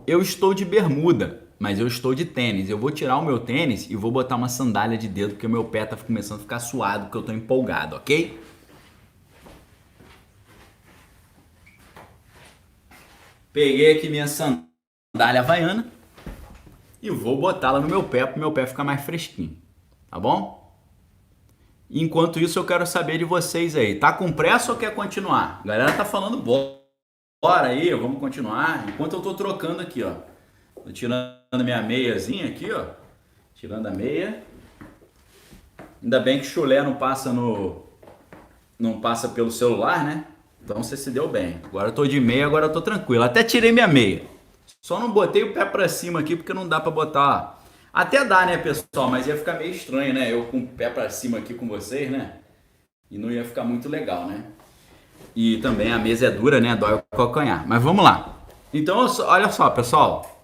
Eu estou de bermuda, mas eu estou de tênis. Eu vou tirar o meu tênis e vou botar uma sandália de dedo, porque o meu pé tá começando a ficar suado, porque eu tô empolgado, ok? Peguei aqui minha sandália havaiana e vou botá-la no meu pé, para o meu pé ficar mais fresquinho, tá bom? Enquanto isso, eu quero saber de vocês aí. Tá com pressa ou quer continuar? A galera tá falando bora aí, vamos continuar. Enquanto eu tô trocando aqui, ó. Tô tirando minha meiazinha aqui, ó. Tirando a meia. Ainda bem que chulé não passa pelo celular, né? Então você se deu bem. Agora eu tô de meia, agora eu tô tranquilo. Até tirei minha meia. Só não botei o pé pra cima aqui porque não dá pra botar. Até dá, né, pessoal? Mas ia ficar meio estranho, né? Eu com o pé pra cima aqui com vocês, né? E não ia ficar muito legal, né? E também a mesa é dura, né? Dói o calcanhar. Mas vamos lá. Então, olha só, pessoal.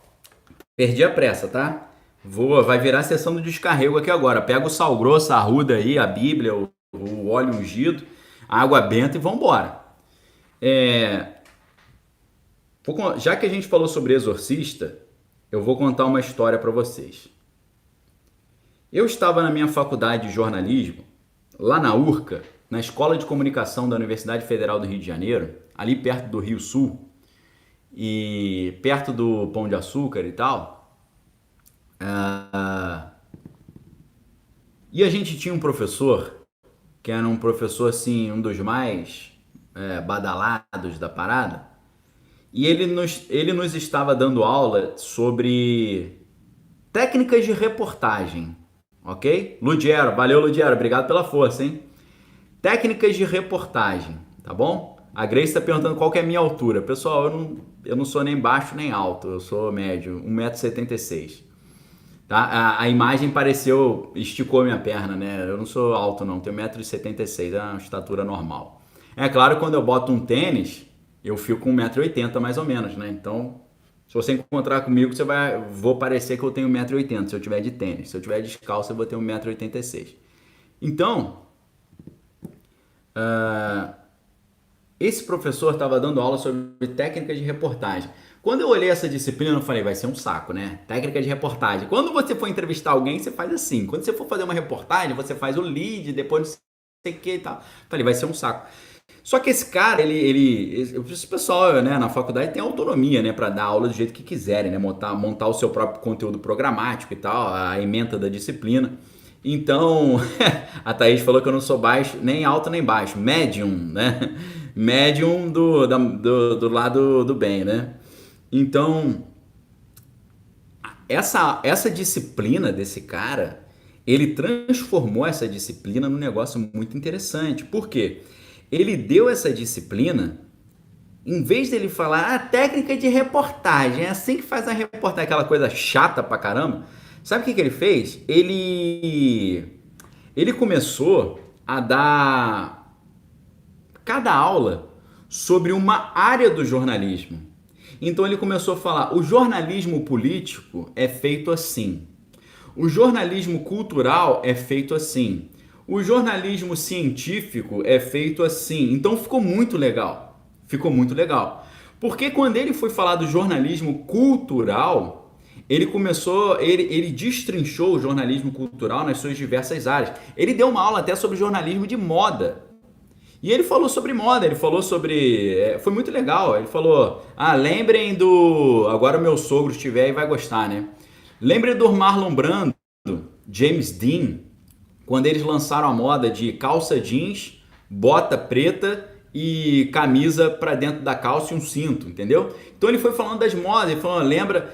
Perdi a pressa, tá? Vai virar a sessão do descarrego aqui agora. Pega o sal grosso, a arruda aí, a bíblia, o óleo ungido, a água benta e vambora. Já que a gente falou sobre Exorcista, eu vou contar uma história para vocês. Eu estava na minha faculdade de jornalismo, lá na URCA, na Escola de Comunicação da Universidade Federal do Rio de Janeiro, ali perto do Rio Sul, e perto do Pão de Açúcar e tal. E a gente tinha um professor, que era um professor assim, um dos mais badalados da parada, e ele nos estava dando aula sobre técnicas de reportagem. Ok? Ludiero, valeu Ludiero, obrigado pela força, hein? Técnicas de reportagem, tá bom? A Grace está perguntando qual que é a minha altura. Pessoal, eu não sou nem baixo nem alto, eu sou médio, 1,76 m. Tá? A imagem esticou minha perna, né? Eu não sou alto não, tenho 1,76 m, é uma estatura normal. É claro, quando eu boto um tênis, eu fico com 1,80 m mais ou menos, né? Então, se você encontrar comigo, vou parecer que eu tenho 1,80 m se eu tiver de tênis. Se eu tiver descalço, eu vou ter 1,86 m. Então, esse professor estava dando aula sobre técnicas de reportagem. Quando eu olhei essa disciplina, eu falei, vai ser um saco, né? Técnica de reportagem. Quando você for entrevistar alguém, você faz assim. Quando você for fazer uma reportagem, você faz o lead, depois não sei o que e tal. Falei, vai ser um saco. Só que esse cara, esse pessoal, né, na faculdade tem autonomia, né, para dar aula do jeito que quiserem, né, montar o seu próprio conteúdo programático e tal, a ementa da disciplina. Então, a Thaís falou que eu não sou baixo, nem alto nem baixo, médium, né, médium do lado do bem, né. Então, essa disciplina desse cara, ele transformou essa disciplina num negócio muito interessante. Por quê? Ele deu essa disciplina, em vez dele falar, técnica de reportagem, é assim que faz a reportagem, aquela coisa chata pra caramba. Sabe o que ele fez? Ele começou a dar cada aula sobre uma área do jornalismo. Então ele começou a falar: o jornalismo político é feito assim, o jornalismo cultural é feito assim, o jornalismo científico é feito assim. Então ficou muito legal. Ficou muito legal. Porque quando ele foi falar do jornalismo cultural, ele começou, ele destrinchou o jornalismo cultural nas suas diversas áreas. Ele deu uma aula até sobre jornalismo de moda. E ele falou sobre moda, ele falou sobre. Foi muito legal. Ele falou: ah, lembrem do. Agora o meu sogro estiver e vai gostar, né? Lembrem do Marlon Brando, James Dean, quando eles lançaram a moda de calça jeans, bota preta e camisa para dentro da calça e um cinto, entendeu? Então ele foi falando das modas,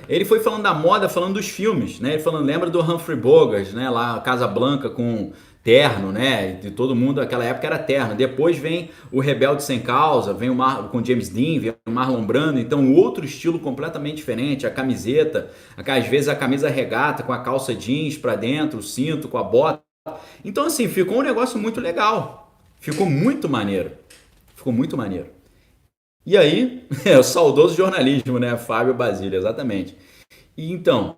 ele foi falando da moda, falando dos filmes, né? Ele falando, lembra do Humphrey Bogart, né? Lá Casa Blanca com terno, né? De todo mundo, naquela época era terno. Depois vem o Rebelde Sem Causa, vem com James Dean, vem o Marlon Brando, então outro estilo completamente diferente, a camiseta, às vezes a camisa regata com a calça jeans para dentro, o cinto com a bota. Então assim, ficou um negócio muito legal. Ficou muito maneiro. Ficou muito maneiro. E aí, o saudoso jornalismo, né? Fábio Basílio, exatamente. E então,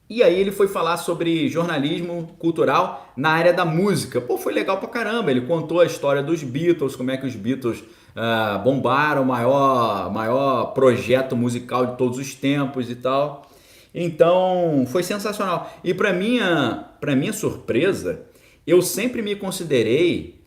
e aí ele foi falar sobre jornalismo cultural na área da música. Pô, foi legal pra caramba. Ele contou a história dos Beatles, como é que os Beatles bombaram, o maior projeto musical de todos os tempos e tal. Então, foi sensacional. E para minha surpresa, eu sempre me considerei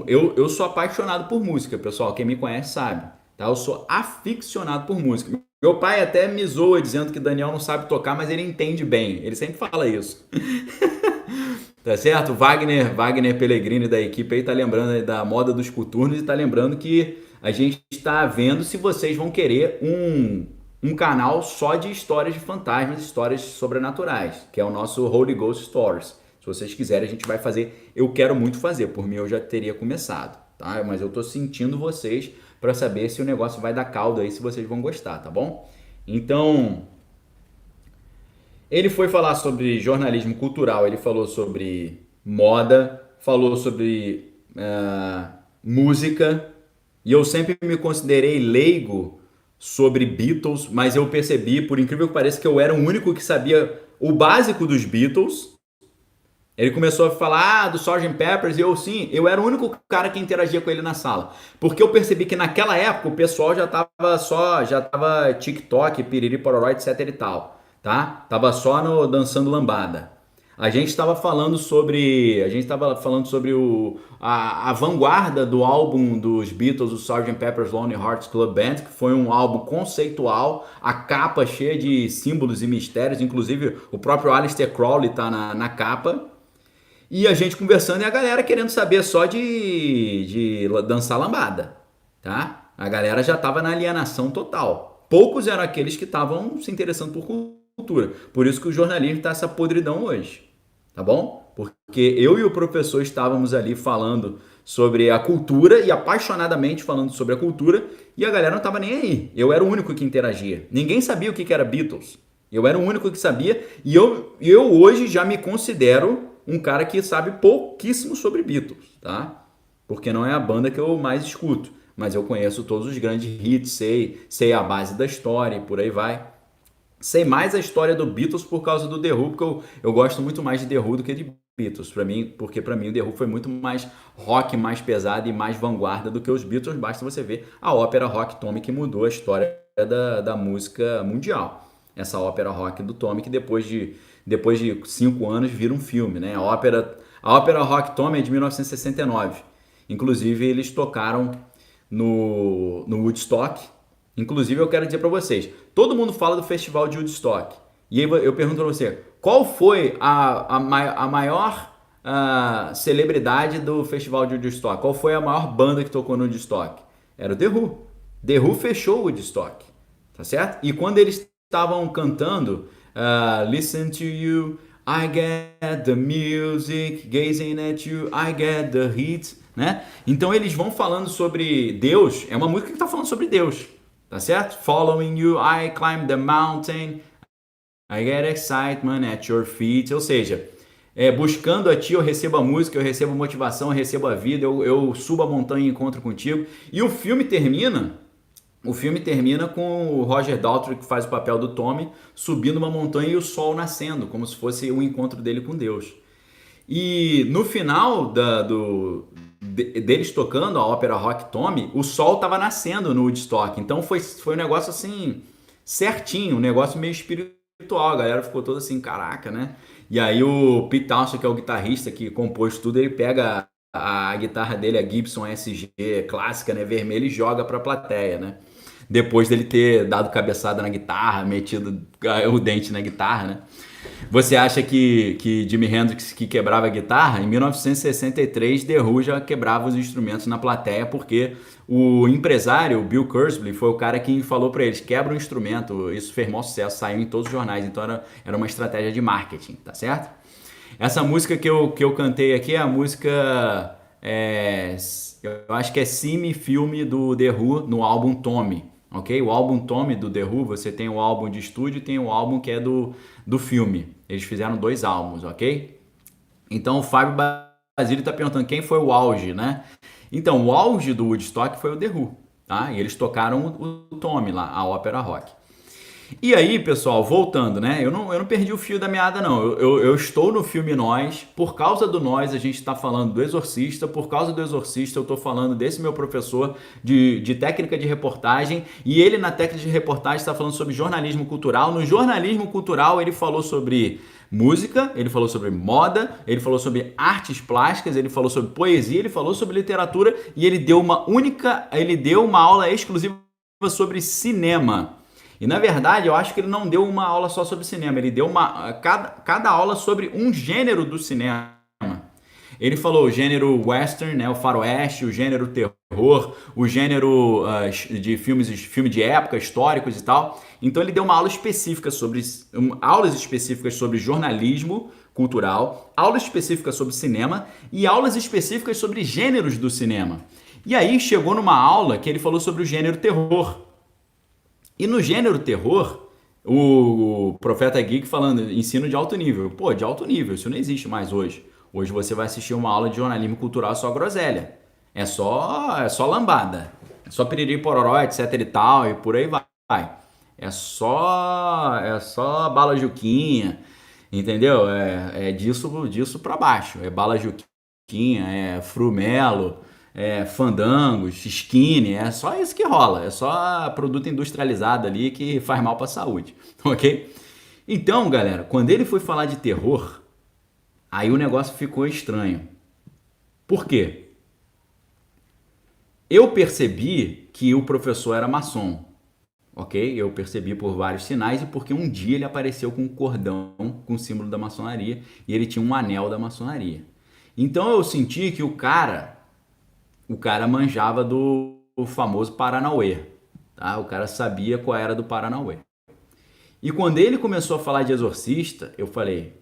eu sou apaixonado por música, pessoal. Quem me conhece sabe, tá? Eu sou aficionado por música. Meu pai até me zoa dizendo que Daniel não sabe tocar, mas ele entende bem. Ele sempre fala isso. Tá certo? Wagner Pellegrini da equipe aí tá lembrando aí da moda dos coturnos e tá lembrando que a gente está vendo se vocês vão querer um canal só de histórias de fantasmas, histórias sobrenaturais, que é o nosso Holy Ghost Stories. Se vocês quiserem, a gente vai fazer. Eu quero muito fazer, por mim eu já teria começado, tá? Mas eu tô sentindo vocês para saber se o negócio vai dar caldo aí, se vocês vão gostar, tá bom? Então, ele foi falar sobre jornalismo cultural, ele falou sobre moda, falou sobre música, e eu sempre me considerei leigo sobre Beatles, mas eu percebi, por incrível que pareça, que eu era o único que sabia o básico dos Beatles. Ele começou a falar do Sgt. Peppers e eu era o único cara que interagia com ele na sala. Porque eu percebi que naquela época o pessoal já tava TikTok, piriri, pororó, etc e tal, tá? Tava só no dançando lambada. A gente tava falando sobre a vanguarda do álbum dos Beatles, o Sgt. Pepper's Lonely Hearts Club Band, que foi um álbum conceitual, a capa cheia de símbolos e mistérios, inclusive o próprio Aleister Crowley tá na capa. E a gente conversando e a galera querendo saber só de dançar lambada, tá? A galera já estava na alienação total. Poucos eram aqueles que estavam se interessando por cultura. Por isso que o jornalismo está essa podridão hoje, tá bom? Porque eu e o professor estávamos ali falando sobre a cultura e apaixonadamente falando sobre a cultura e a galera não estava nem aí. Eu era o único que interagia. Ninguém sabia o que era Beatles. Eu era o único que sabia e eu hoje já me considero um cara que sabe pouquíssimo sobre Beatles, tá? Porque não é a banda que eu mais escuto, mas eu conheço todos os grandes hits, sei a base da história e por aí vai. Sei mais a história do Beatles por causa do The Who, porque eu gosto muito mais de The Who do que de Beatles, porque para mim o The Who foi muito mais rock, mais pesado e mais vanguarda do que os Beatles. Basta você ver a ópera rock Tommy que mudou a história da música mundial. Essa ópera rock do Tommy que depois de 5 anos vira um filme, né? A ópera rock Tommy é de 1969. Inclusive eles tocaram no Woodstock. Inclusive eu quero dizer para vocês, todo mundo fala do festival de Woodstock. E aí eu pergunto para você, qual foi a maior celebridade do festival de Woodstock? Qual foi a maior banda que tocou no Woodstock? Era o The Who. The Who fechou o Woodstock, tá certo? E quando eles estavam cantando Listen to you, I get the music, gazing at you, I get the heat, né? Então eles vão falando sobre Deus, é uma música que está falando sobre Deus, tá certo? Following you, I climb the mountain, I get excitement at your feet, ou seja, buscando a ti eu recebo a música, eu recebo motivação, eu recebo a vida, eu subo a montanha e encontro contigo. E o filme termina O filme termina com o Roger Daltrey, que faz o papel do Tommy, subindo uma montanha e o sol nascendo, como se fosse o encontro dele com Deus. E no final deles tocando a ópera rock Tommy, o sol estava nascendo no Woodstock. Então foi um negócio assim, certinho, um negócio meio espiritual. A galera ficou toda assim, caraca, né? E aí o Pete Townshend, que é o guitarrista que compôs tudo, ele pega a guitarra dele, a Gibson SG clássica, né, vermelha, e joga pra plateia, né? Depois dele ter dado cabeçada na guitarra, metido o dente na guitarra, né? Você acha que Jimi Hendrix que quebrava a guitarra? Em 1963, The Who já quebrava os instrumentos na plateia porque o empresário, Bill Kurzweil, foi o cara que falou para eles, quebra o instrumento, isso fez maior sucesso, saiu em todos os jornais, então era uma estratégia de marketing, tá certo? Essa música que eu cantei aqui é a música, eu acho que é Simi Filme do The Who no álbum Tommy, ok? O álbum Tommy do The Who, você tem o álbum de estúdio e tem o álbum que é do filme. Eles fizeram 2 álbuns, ok? Então o Fábio Basílio está perguntando quem foi o auge, né? Então, o auge do Woodstock foi o The Who, tá? E eles tocaram o Tommy lá, a ópera rock. E aí, pessoal, voltando, né? Eu não perdi o fio da meada, não. Eu estou no filme Nós. Por causa do Nós, a gente está falando do Exorcista. Por causa do Exorcista, eu estou falando desse meu professor de técnica de reportagem. E ele, na técnica de reportagem, está falando sobre jornalismo cultural. No jornalismo cultural, ele falou sobre música, ele falou sobre moda, ele falou sobre artes plásticas, ele falou sobre poesia, ele falou sobre literatura. E ele deu uma aula exclusiva sobre cinema. E na verdade, eu acho que ele não deu uma aula só sobre cinema, ele deu cada aula sobre um gênero do cinema. Ele falou o gênero western, né, o faroeste, o gênero terror, o gênero de filme de época, históricos e tal. Então ele deu uma aula específica aulas específicas sobre jornalismo cultural, aulas específicas sobre cinema e aulas específicas sobre gêneros do cinema. E aí chegou numa aula que ele falou sobre o gênero terror. E no gênero terror, o Profeta Geek falando ensino de alto nível. Pô, de alto nível, isso não existe mais hoje. Hoje você vai assistir uma aula de jornalismo cultural só groselha. É só lambada. É só piriri pororó, etc e tal, e por aí vai. É só bala juquinha, entendeu? É disso pra baixo. É bala juquinha, é frumelo, fandangos, skinny, é só isso que rola, é só produto industrializado ali que faz mal para a saúde, ok? Então, galera, quando ele foi falar de terror, aí o negócio ficou estranho. Por quê? Eu percebi que o professor era maçom, ok? Eu percebi por vários sinais e porque um dia ele apareceu com um cordão com o símbolo da maçonaria e ele tinha um anel da maçonaria. Então eu senti que o cara manjava do famoso Paranauê, tá? O cara sabia qual era do Paranauê. E quando ele começou a falar de exorcista, eu falei,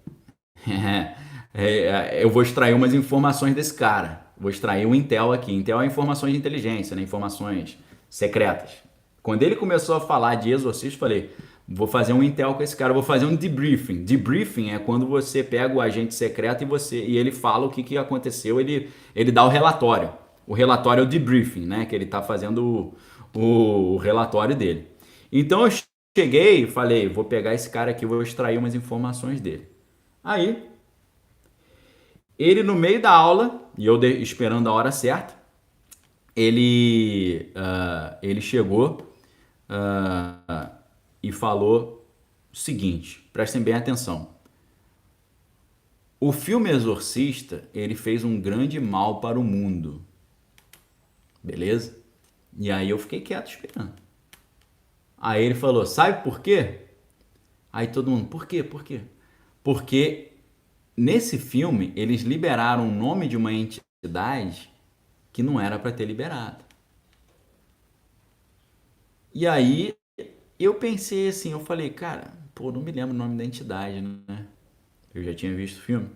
eu vou extrair umas informações desse cara. Vou extrair um Intel aqui. Intel é informações de inteligência, né? Informações secretas. Quando ele começou a falar de exorcista, eu falei, vou fazer um Intel com esse cara, vou fazer um debriefing. Debriefing é quando você pega o agente secreto e ele fala o que aconteceu, ele dá o relatório. O relatório é o debriefing, né? Que ele está fazendo o relatório dele. Então eu cheguei e falei, vou pegar esse cara aqui, vou extrair umas informações dele. Aí, ele no meio da aula, e eu esperando a hora certa, ele chegou e falou o seguinte, prestem bem atenção. O filme Exorcista, ele fez um grande mal para o mundo. Beleza? E aí eu fiquei quieto esperando. Aí ele falou, sabe por quê? Aí todo mundo, por quê? Por quê? Porque nesse filme eles liberaram o nome de uma entidade que não era para ter liberado. E aí eu pensei assim, eu falei, cara, pô, não me lembro o nome da entidade, né? Eu já tinha visto o filme.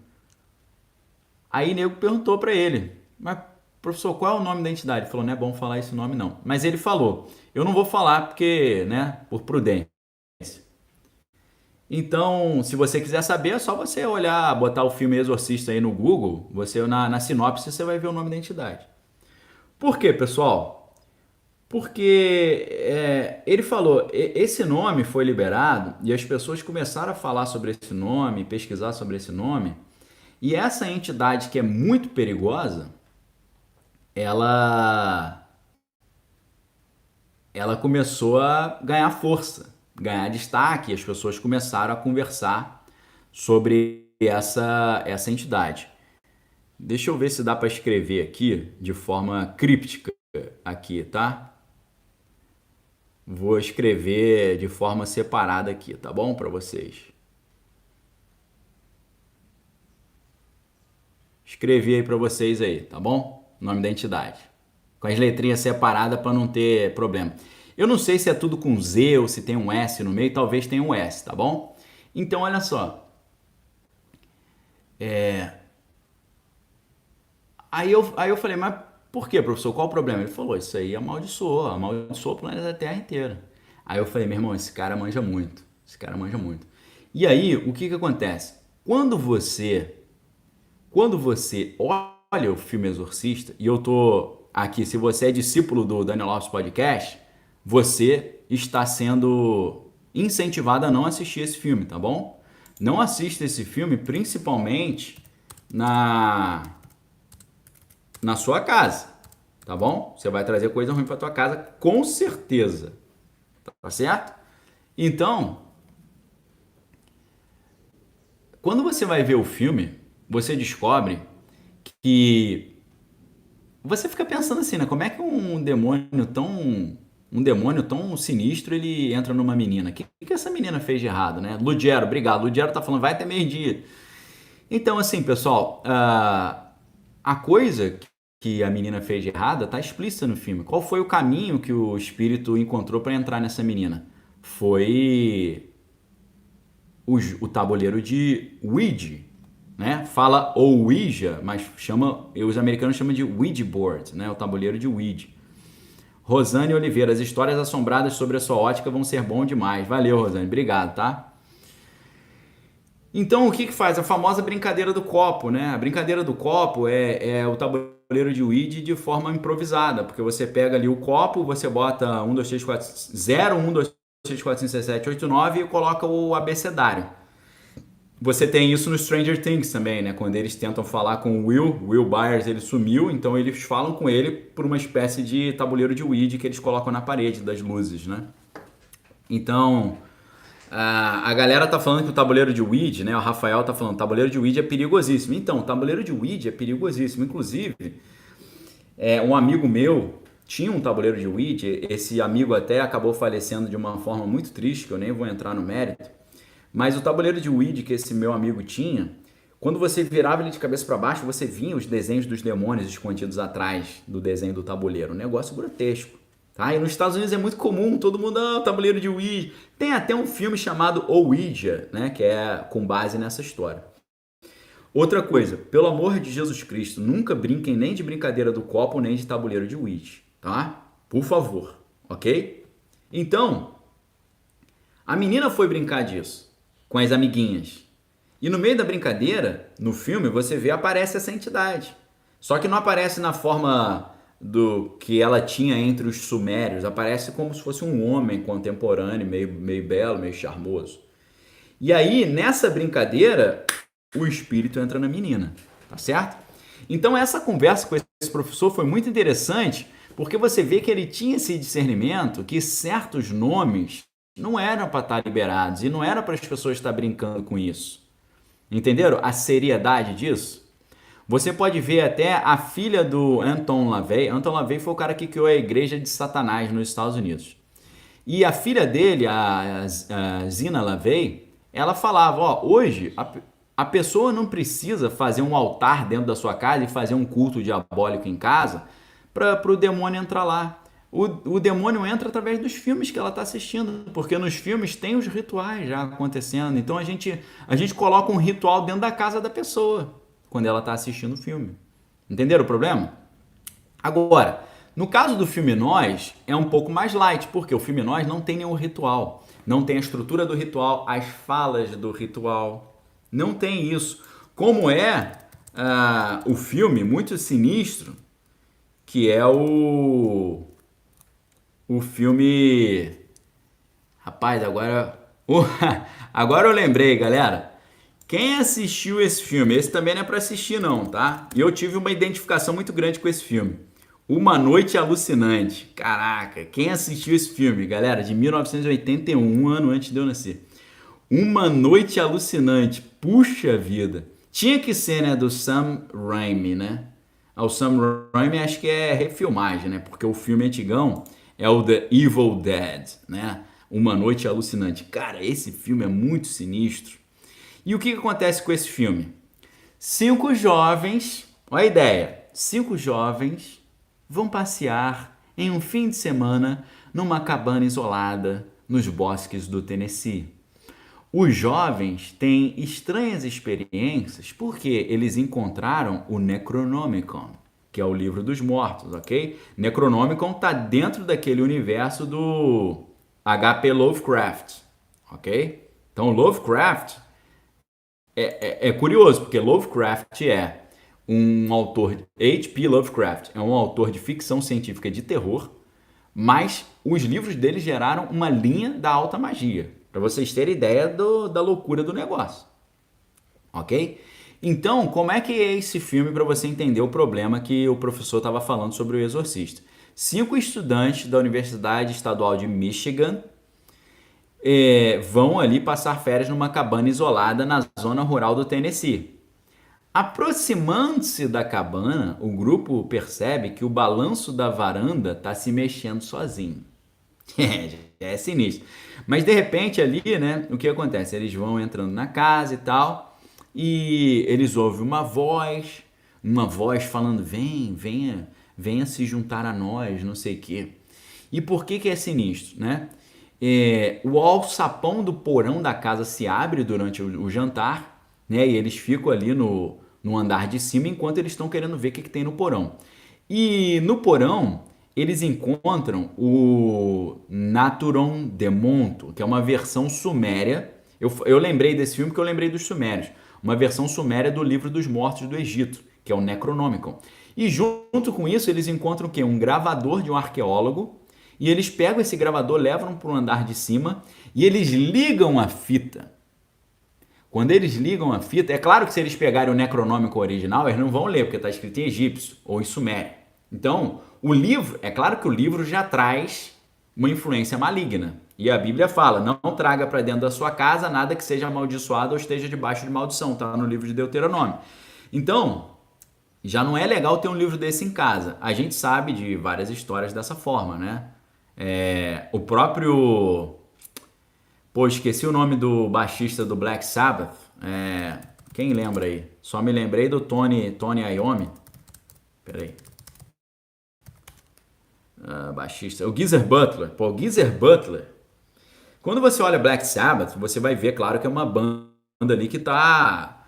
Aí o nego perguntou para ele, mas professor, qual é o nome da entidade? Ele falou, não é bom falar esse nome não. Mas ele falou, eu não vou falar porque, né, por prudência. Então, se você quiser saber, é só você olhar, botar o filme Exorcista aí no Google, você na sinopse você vai ver o nome da entidade. Por quê, pessoal? Porque ele falou, esse nome foi liberado e as pessoas começaram a falar sobre esse nome, pesquisar sobre esse nome, e essa entidade que é muito perigosa, ela, ela começou a ganhar força, ganhar destaque, e as pessoas começaram a conversar sobre essa entidade. Deixa eu ver se dá para escrever aqui de forma críptica aqui, tá? Vou escrever de forma separada aqui, tá bom? Para vocês. Escrevi aí para vocês aí, tá bom? Nome da entidade. Com as letrinhas separadas para não ter problema. Eu não sei se é tudo com Z ou se tem um S no meio, talvez tenha um S, tá bom? Então, olha só. Aí eu falei, mas por que, professor? Qual o problema? Ele falou, isso aí amaldiçoou o planeta Terra inteiro. Aí eu falei, meu irmão, esse cara manja muito. Esse cara manja muito. E aí, o que que acontece? Quando você olha o filme Exorcista, e eu tô aqui, se você é discípulo do Daniel Lopes Podcast, você está sendo incentivado a não assistir esse filme, tá bom? Não assista esse filme, principalmente na na sua casa, tá bom? Você vai trazer coisa ruim para tua casa, com certeza, tá certo? Então, quando você vai ver o filme, você descobre que você fica pensando assim, né? Como é que um demônio tão sinistro ele entra numa menina? O que essa menina fez de errado, né? Lugero, obrigado. Lugero tá falando, vai até meio-dia. Então, assim, pessoal, a coisa que a menina fez de errada tá explícita no filme. Qual foi o caminho que o espírito encontrou para entrar nessa menina? Foi o tabuleiro de Ouija, né? Fala Ouija, mas os americanos chamam de Ouija board, né? O tabuleiro de Ouija. Rosane Oliveira, as histórias assombradas sobre a sua ótica vão ser bom demais. Valeu, Rosane, obrigado, tá? Então, o que que faz? A famosa brincadeira do copo, né? A brincadeira do copo é o tabuleiro de Ouija de forma improvisada, porque você pega ali o copo, você bota 1, 2, 3, 4, 0, 1, 2, 3, 4, 5, 6, 7, 8, 9 e coloca o abecedário. Você tem isso no Stranger Things também, né? Quando eles tentam falar com o Will Byers, ele sumiu, então eles falam com ele por uma espécie de tabuleiro de Ouija que eles colocam na parede das luzes, né? Então, a galera tá falando que o tabuleiro de Ouija, né? O Rafael tá falando, o tabuleiro de Ouija é perigosíssimo. Então, o tabuleiro de Ouija é perigosíssimo. Inclusive, um amigo meu tinha um tabuleiro de Ouija. Esse amigo até acabou falecendo de uma forma muito triste, que eu nem vou entrar no mérito. Mas o tabuleiro de Ouija que esse meu amigo tinha, quando você virava ele de cabeça para baixo, você vinha os desenhos dos demônios escondidos atrás do desenho do tabuleiro. Um negócio grotesco. Tá? E nos Estados Unidos é muito comum, todo mundo, tabuleiro de Ouija. Tem até um filme chamado Ouija, né, que é com base nessa história. Outra coisa, pelo amor de Jesus Cristo, nunca brinquem nem de brincadeira do copo, nem de tabuleiro de Ouija, tá? Por favor, ok? Então, a menina foi brincar disso, com as amiguinhas. E no meio da brincadeira, no filme, você vê, aparece essa entidade. Só que não aparece na forma do que ela tinha entre os sumérios, aparece como se fosse um homem contemporâneo, meio belo, meio charmoso. E aí, nessa brincadeira, o espírito entra na menina, tá certo? Então essa conversa com esse professor foi muito interessante, porque você vê que ele tinha esse discernimento que certos nomes não eram para estar liberados e não era para as pessoas estar brincando com isso. Entenderam a seriedade disso? Você pode ver até a filha do Anton LaVey. Anton LaVey foi o cara que criou a Igreja de Satanás nos Estados Unidos. E a filha dele, a Zina LaVey, ela falava, ó, hoje a pessoa não precisa fazer um altar dentro da sua casa e fazer um culto diabólico em casa para o demônio entrar lá. O demônio entra através dos filmes que ela está assistindo, porque nos filmes tem os rituais já acontecendo. Então a gente coloca um ritual dentro da casa da pessoa quando ela está assistindo o filme. Entenderam o problema? Agora, no caso do filme Nós, é um pouco mais light, porque o filme Nós não tem nenhum ritual. Não tem a estrutura do ritual, as falas do ritual. Não tem isso. Como o filme muito sinistro, que é o o filme... Rapaz, agora... agora eu lembrei, galera. Quem assistiu esse filme? Esse também não é pra assistir não, tá? E eu tive uma identificação muito grande com esse filme. Uma Noite Alucinante. Caraca, quem assistiu esse filme, galera? De 1981, um ano antes de eu nascer. Uma Noite Alucinante. Puxa vida. Tinha que ser, né, do Sam Raimi, né? O Sam Raimi acho que é refilmagem, né? Porque o filme antigão é o The Evil Dead, né? Uma Noite Alucinante. Cara, esse filme é muito sinistro. E o que acontece com esse filme? 5 jovens, olha a ideia, 5 jovens vão passear em um fim de semana numa cabana isolada nos bosques do Tennessee. Os jovens têm estranhas experiências porque eles encontraram o Necronomicon, que é o livro dos mortos, ok? Necronomicon está dentro daquele universo do H.P. Lovecraft, ok? Então Lovecraft é curioso, porque Lovecraft é um autor, H.P. Lovecraft é um autor de ficção científica de terror, mas os livros dele geraram uma linha da alta magia, para vocês terem ideia da loucura do negócio, ok? Então, como é que é esse filme para você entender o problema que o professor estava falando sobre o Exorcista? 5 estudantes da Universidade Estadual de Michigan vão ali passar férias numa cabana isolada na zona rural do Tennessee. Aproximando-se da cabana, o grupo percebe que o balanço da varanda está se mexendo sozinho. É sinistro. Mas de repente ali, né, o que acontece? Eles vão entrando na casa e tal, e eles ouvem uma voz falando, venha se juntar a nós, não sei o quê. E por que é sinistro, né? O alçapão do porão da casa se abre durante o jantar, né? E eles ficam ali no andar de cima enquanto eles estão querendo ver o que tem no porão. E no porão eles encontram o Naturon Demonto, que é uma versão suméria. Eu lembrei desse filme porque eu lembrei dos sumérios. Uma versão suméria do livro dos mortos do Egito, que é o Necronomicon. E junto com isso eles encontram o quê? Um gravador de um arqueólogo. E eles pegam esse gravador, levam para o andar de cima e eles ligam a fita. Quando eles ligam a fita, é claro que se eles pegarem o Necronômico original, eles não vão ler, porque está escrito em egípcio ou em sumério. Então, o livro, é claro que o livro já traz uma influência maligna. E a Bíblia fala, não traga para dentro da sua casa nada que seja amaldiçoado ou esteja debaixo de maldição, tá no livro de Deuteronômio. Então, já não é legal ter um livro desse em casa. A gente sabe de várias histórias dessa forma, né? O próprio... Pô, esqueci o nome do baixista do Black Sabbath. Quem lembra aí? Só me lembrei do Tony Iommi. Peraí. Baixista. O Geezer Butler. Pô, o Geezer Butler. Quando você olha Black Sabbath, você vai ver, claro, que é uma banda ali que tá...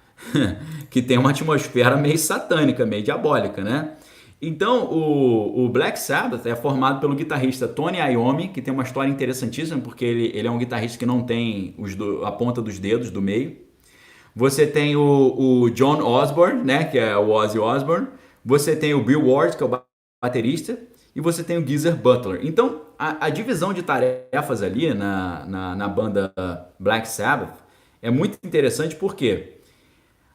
que tem uma atmosfera meio satânica, meio diabólica, né? Então, o Black Sabbath é formado pelo guitarrista Tony Iommi, que tem uma história interessantíssima, porque ele é um guitarrista que não tem a ponta dos dedos do meio. Você tem o John Osborne, né, que é o Ozzy Osbourne. Você tem o Bill Ward, que é o baterista. E você tem o Geezer Butler. Então, a divisão de tarefas ali na banda Black Sabbath é muito interessante porque...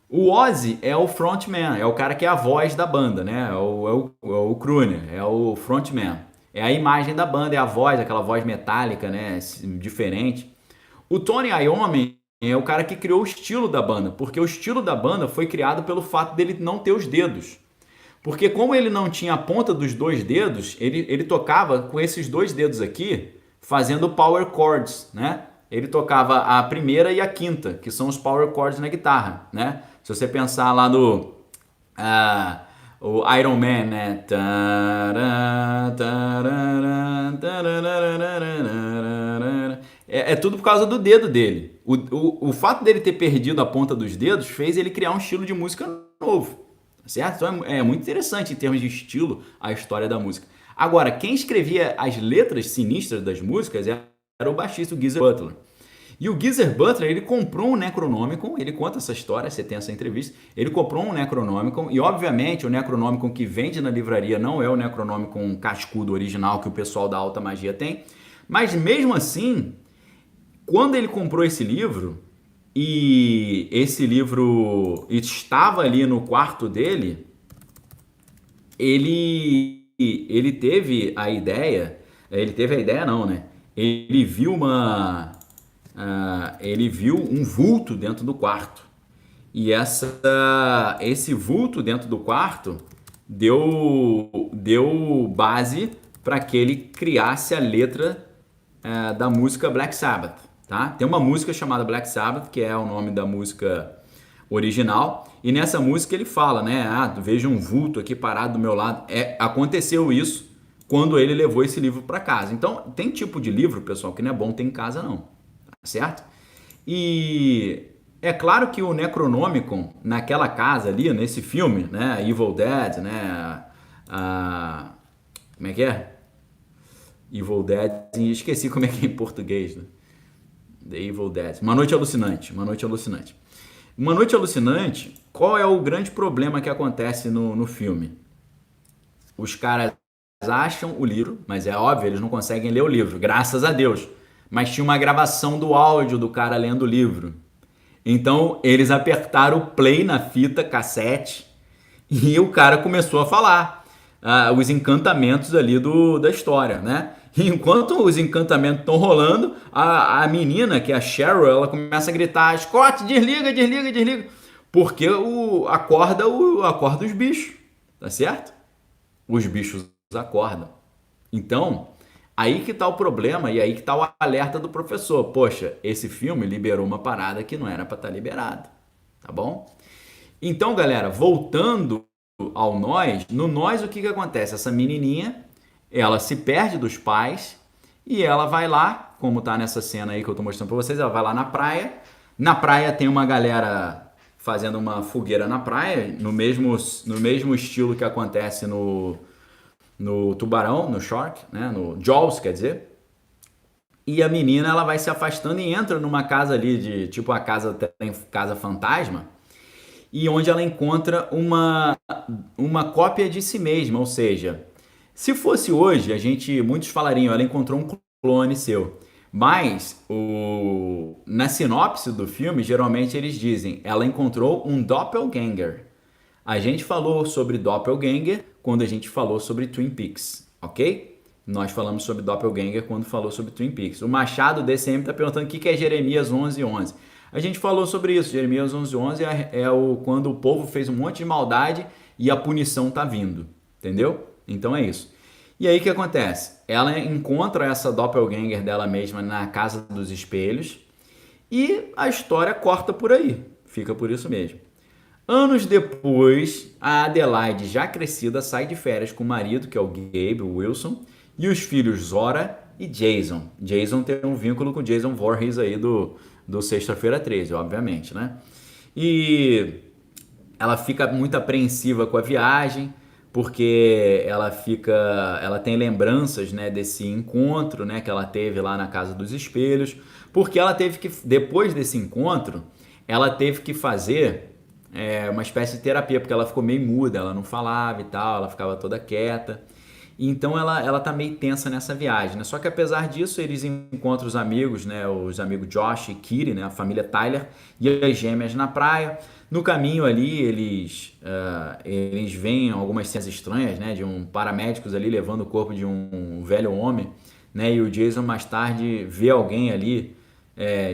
O Ozzy é o frontman, é o cara que é a voz da banda, né? É o crooner, é o frontman. É a imagem da banda, é a voz, aquela voz metálica, né? Diferente. O Tony Iommi é o cara que criou o estilo da banda, porque o estilo da banda foi criado pelo fato dele não ter os dedos. Porque como ele não tinha a ponta dos 2 dedos, ele tocava com esses 2 dedos aqui, fazendo power chords, né? Ele tocava a primeira e a quinta, que são os power chords na guitarra, né? Se você pensar lá no o Iron Man, né? É tudo por causa do dedo dele. O fato dele ter perdido a ponta dos dedos fez ele criar um estilo de música novo, certo? Então é muito interessante em termos de estilo a história da música. Agora, quem escrevia as letras sinistras das músicas era o baixista, o Geezer Butler. E o Geezer Butler, ele comprou um Necronomicon, ele conta essa história, você tem essa entrevista, ele comprou um Necronomicon, e obviamente o Necronomicon que vende na livraria não é o Necronomicon cascudo original que o pessoal da alta magia tem, mas mesmo assim, quando ele comprou esse livro, e esse livro estava ali no quarto dele, ele teve a ideia não, né? Ele viu um vulto dentro do quarto. E esse vulto dentro do quarto deu base para que ele criasse a letra da música Black Sabbath, tá? Tem uma música chamada Black Sabbath, que é o nome da música original, e nessa música ele fala, né? Vejo um vulto aqui parado do meu lado. Aconteceu isso quando ele levou esse livro para casa. Então, tem tipo de livro, pessoal, que não é bom ter em casa não, tá certo? E é claro que o Necronomicon, naquela casa ali, nesse filme, né? Evil Dead, né? Como é que é? Evil Dead, esqueci como é que é em português, né? The Evil Dead. Uma Noite Alucinante. Uma Noite Alucinante. Uma Noite Alucinante, qual é o grande problema que acontece no filme? Os caras acham o livro, mas é óbvio, eles não conseguem ler o livro, graças a Deus. Mas tinha uma gravação do áudio do cara lendo o livro. Então eles apertaram o play na fita cassete e o cara começou a falar os encantamentos ali da história, né? E enquanto os encantamentos estão rolando, a menina, que é a Cheryl, ela começa a gritar: Scott, desliga, desliga, desliga. Porque acorda os bichos, tá certo? Os bichos acordam. Então, aí que tá o problema e aí que tá o alerta do professor. Poxa, esse filme liberou uma parada que não era para estar liberada, tá bom? Então, galera, voltando ao Nós, no Nós o que acontece? Essa menininha, ela se perde dos pais e ela vai lá, como tá nessa cena aí que eu tô mostrando pra vocês, ela vai lá na praia. Na praia tem uma galera fazendo uma fogueira na praia, no mesmo estilo que acontece no Tubarão, no Shark, né? No Jaws, quer dizer. E a menina, ela vai se afastando e entra numa casa ali de tipo a casa fantasma, e onde ela encontra uma cópia de si mesma, ou seja, se fosse hoje, muitos falariam, ela encontrou um clone seu. Mas na sinopse do filme, geralmente eles dizem, ela encontrou um doppelganger. A gente falou sobre doppelganger quando a gente falou sobre Twin Peaks, ok? Nós falamos sobre doppelganger quando falou sobre Twin Peaks. O Machado DCM está perguntando o que é Jeremias 11:11. A gente falou sobre isso. Jeremias 11:11 quando o povo fez um monte de maldade e a punição tá vindo, entendeu? Então é isso. E aí o que acontece? Ela encontra essa doppelganger dela mesma na Casa dos Espelhos e a história corta por aí. Fica por isso mesmo. Anos depois, a Adelaide, já crescida, sai de férias com o marido, que é o Gabe Wilson, e os filhos Zora e Jason. Jason tem um vínculo com Jason Voorhees aí do Sexta-feira 13, obviamente, né? E ela fica muito apreensiva com a viagem, porque ela tem lembranças, né, desse encontro, né, que ela teve lá na Casa dos Espelhos, porque ela teve que, depois desse encontro, ela teve que fazer uma espécie de terapia, porque ela ficou meio muda, ela não falava e tal, ela ficava toda quieta. Então ela tá meio tensa nessa viagem, né? Só que apesar disso, eles encontram os amigos, né? Os amigos Josh e Kitty, né? A família Tyler e as gêmeas na praia. No caminho ali, eles veem algumas cenas estranhas, né? De paramédicos ali levando o corpo de um velho homem, né? E o Jason mais tarde vê alguém ali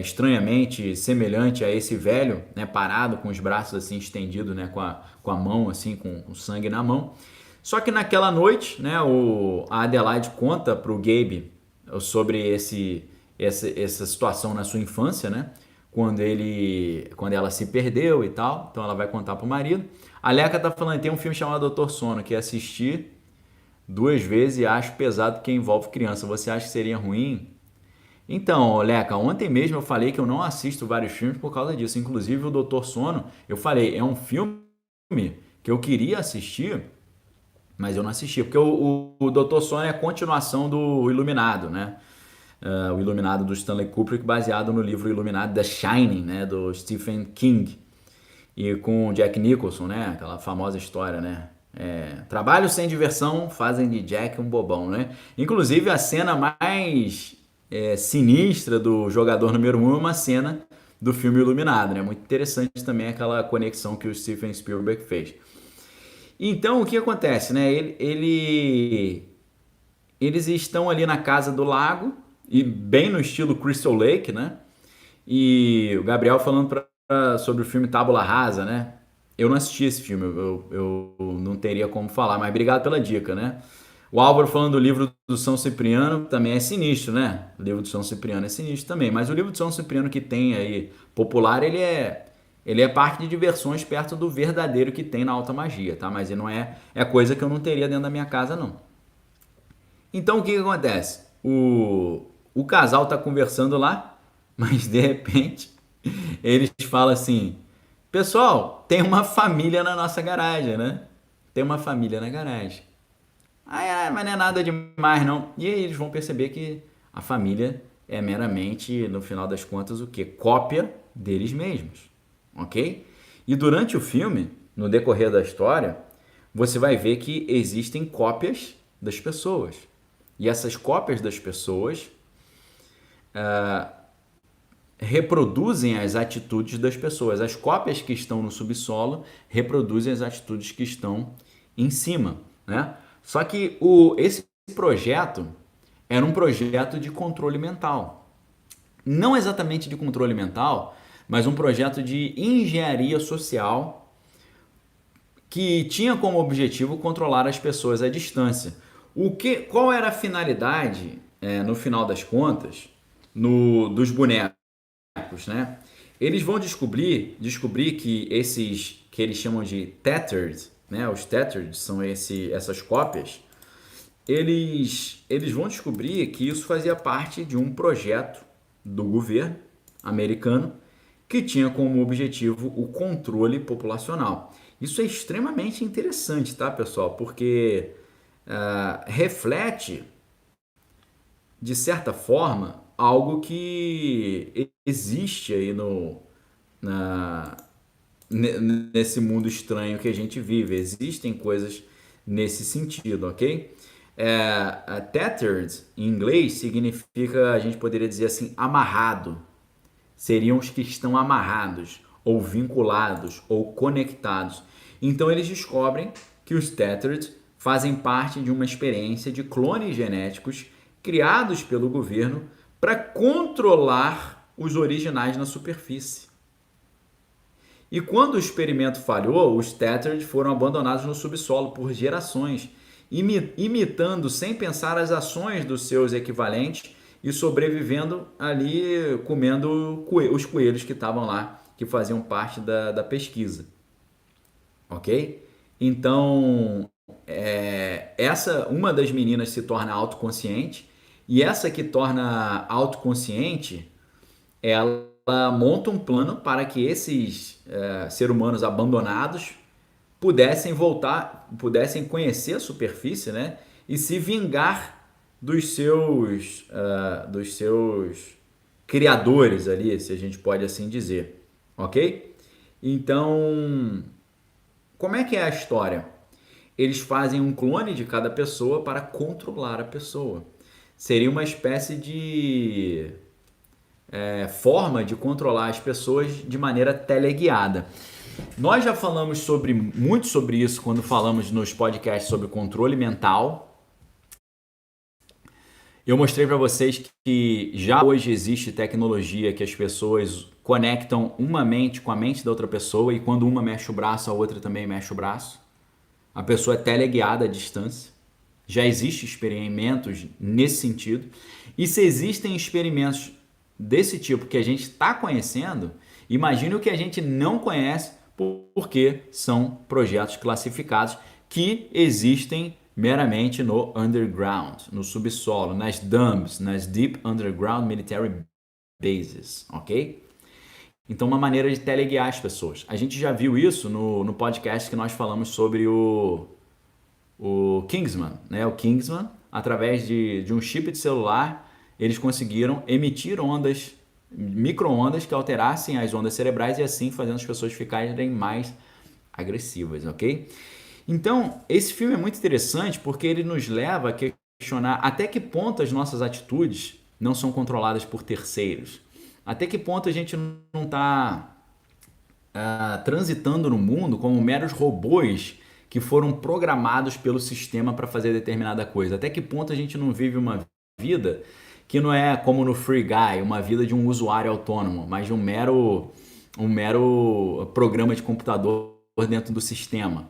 estranhamente semelhante a esse velho, né? Parado com os braços assim estendidos, né? Com a mão assim, com sangue na mão. Só que naquela noite, né, a Adelaide conta pro Gabe sobre essa situação na sua infância, né? Quando ela se perdeu e tal. Então ela vai contar pro marido. A Leca tá falando, tem um filme chamado Doutor Sono, que assisti 2 vezes e acho pesado porque envolve criança. Você acha que seria ruim? Então, Leca, ontem mesmo eu falei que eu não assisto vários filmes por causa disso. Inclusive o Doutor Sono, eu falei, é um filme que eu queria assistir, mas eu não assisti, porque o Doutor Sono é a continuação do Iluminado, né? o Iluminado do Stanley Kubrick, baseado no livro Iluminado The Shining, né, do Stephen King, e com Jack Nicholson, né, aquela famosa história, né, trabalho sem diversão fazem de Jack um bobão, né? Inclusive a cena mais sinistra do jogador número 1 é uma cena do filme Iluminado, né? Muito interessante também aquela conexão que o Steven Spielberg fez. Então o que acontece, né? Eles estão ali na casa do lago e bem no estilo Crystal Lake, né? E o Gabriel falando sobre o filme Tábula Rasa, né? Eu não assisti esse filme, eu não teria como falar, mas obrigado pela dica, né? O Álvaro falando do livro do São Cipriano também é sinistro, né? O livro do São Cipriano é sinistro também, mas o livro do São Cipriano que tem aí popular, ele é parque de diversões perto do verdadeiro que tem na alta magia, tá? Mas ele não é coisa que eu não teria dentro da minha casa, não. Então o que acontece? O casal tá conversando lá, mas de repente eles falam assim: pessoal, tem uma família na nossa garagem, né? Tem uma família na garagem. Mas não é nada demais não. E aí eles vão perceber que a família é meramente, no final das contas, o quê? Cópia deles mesmos, ok? E durante o filme, no decorrer da história, você vai ver que existem cópias das pessoas. E essas cópias das pessoas reproduzem as atitudes das pessoas. As cópias que estão no subsolo reproduzem as atitudes que estão em cima, né? Só que esse projeto era um projeto de controle mental. Não exatamente de controle mental, mas um projeto de engenharia social que tinha como objetivo controlar as pessoas à distância. Qual era a finalidade, no final das contas, dos bonecos, né? Eles vão descobrir que esses que eles chamam de tethered, né? Os tethered são essas cópias. Eles vão descobrir que isso fazia parte de um projeto do governo americano que tinha como objetivo o controle populacional. Isso é extremamente interessante, tá, pessoal? Porque reflete, de certa forma, algo que existe aí nesse mundo estranho que a gente vive. Existem coisas nesse sentido, ok? Tethered, em inglês, significa, a gente poderia dizer assim, amarrado. Seriam os que estão amarrados, ou vinculados, ou conectados. Então eles descobrem que os Tethered fazem parte de uma experiência de clones genéticos criados pelo governo para controlar os originais na superfície. E quando o experimento falhou, os Tethered foram abandonados no subsolo por gerações, imitando sem pensar as ações dos seus equivalentes e sobrevivendo ali comendo os coelhos que estavam lá, que faziam parte da pesquisa. Ok? Então, uma das meninas se torna autoconsciente, e essa que torna autoconsciente, ela monta um plano para que esses seres humanos abandonados pudessem voltar, pudessem conhecer a superfície, né? E se vingar dos seus criadores ali, se a gente pode assim dizer, ok? Então, como é que é a história? Eles fazem um clone de cada pessoa para controlar a pessoa. Seria uma espécie de forma de controlar as pessoas de maneira teleguiada. Nós já falamos muito sobre isso quando falamos nos podcasts sobre controle mental. Eu mostrei para vocês que já hoje existe tecnologia que as pessoas conectam uma mente com a mente da outra pessoa, e quando uma mexe o braço, a outra também mexe o braço. A pessoa é teleguiada à distância. Já existem experimentos nesse sentido. E se existem experimentos desse tipo que a gente está conhecendo, imagine o que a gente não conhece, porque são projetos classificados que existem meramente no underground, no subsolo, nas DUMBs, nas Deep Underground Military Bases, ok? Então, uma maneira de teleguiar as pessoas. A gente já viu isso no podcast que nós falamos sobre o Kingsman, né? O Kingsman, através de um chip de celular, eles conseguiram emitir ondas, micro-ondas que alterassem as ondas cerebrais e assim fazendo as pessoas ficarem mais agressivas, ok? Então, esse filme é muito interessante porque ele nos leva a questionar até que ponto as nossas atitudes não são controladas por terceiros. Até que ponto a gente não está transitando no mundo como meros robôs que foram programados pelo sistema para fazer determinada coisa. Até que ponto a gente não vive uma vida que não é como no Free Guy, uma vida de um usuário autônomo, mas de um mero programa de computador dentro do sistema.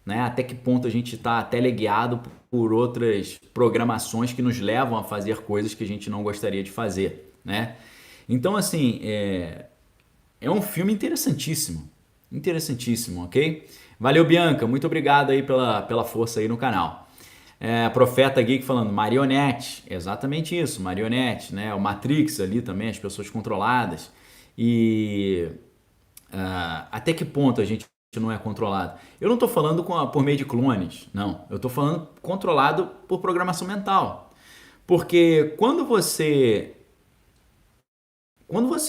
Né? Até que ponto a gente está teleguiado por outras programações que nos levam a fazer coisas que a gente não gostaria de fazer. Né? Então, assim, é um filme interessantíssimo. Interessantíssimo, ok? Valeu, Bianca. Muito obrigado aí pela força aí no canal. Profeta Geek falando, marionete. Exatamente isso, marionete, né? O Matrix ali também, as pessoas controladas. E até que ponto a gente não é controlado? Eu não estou falando por meio de clones, não. Eu estou falando controlado por programação mental. Porque quando você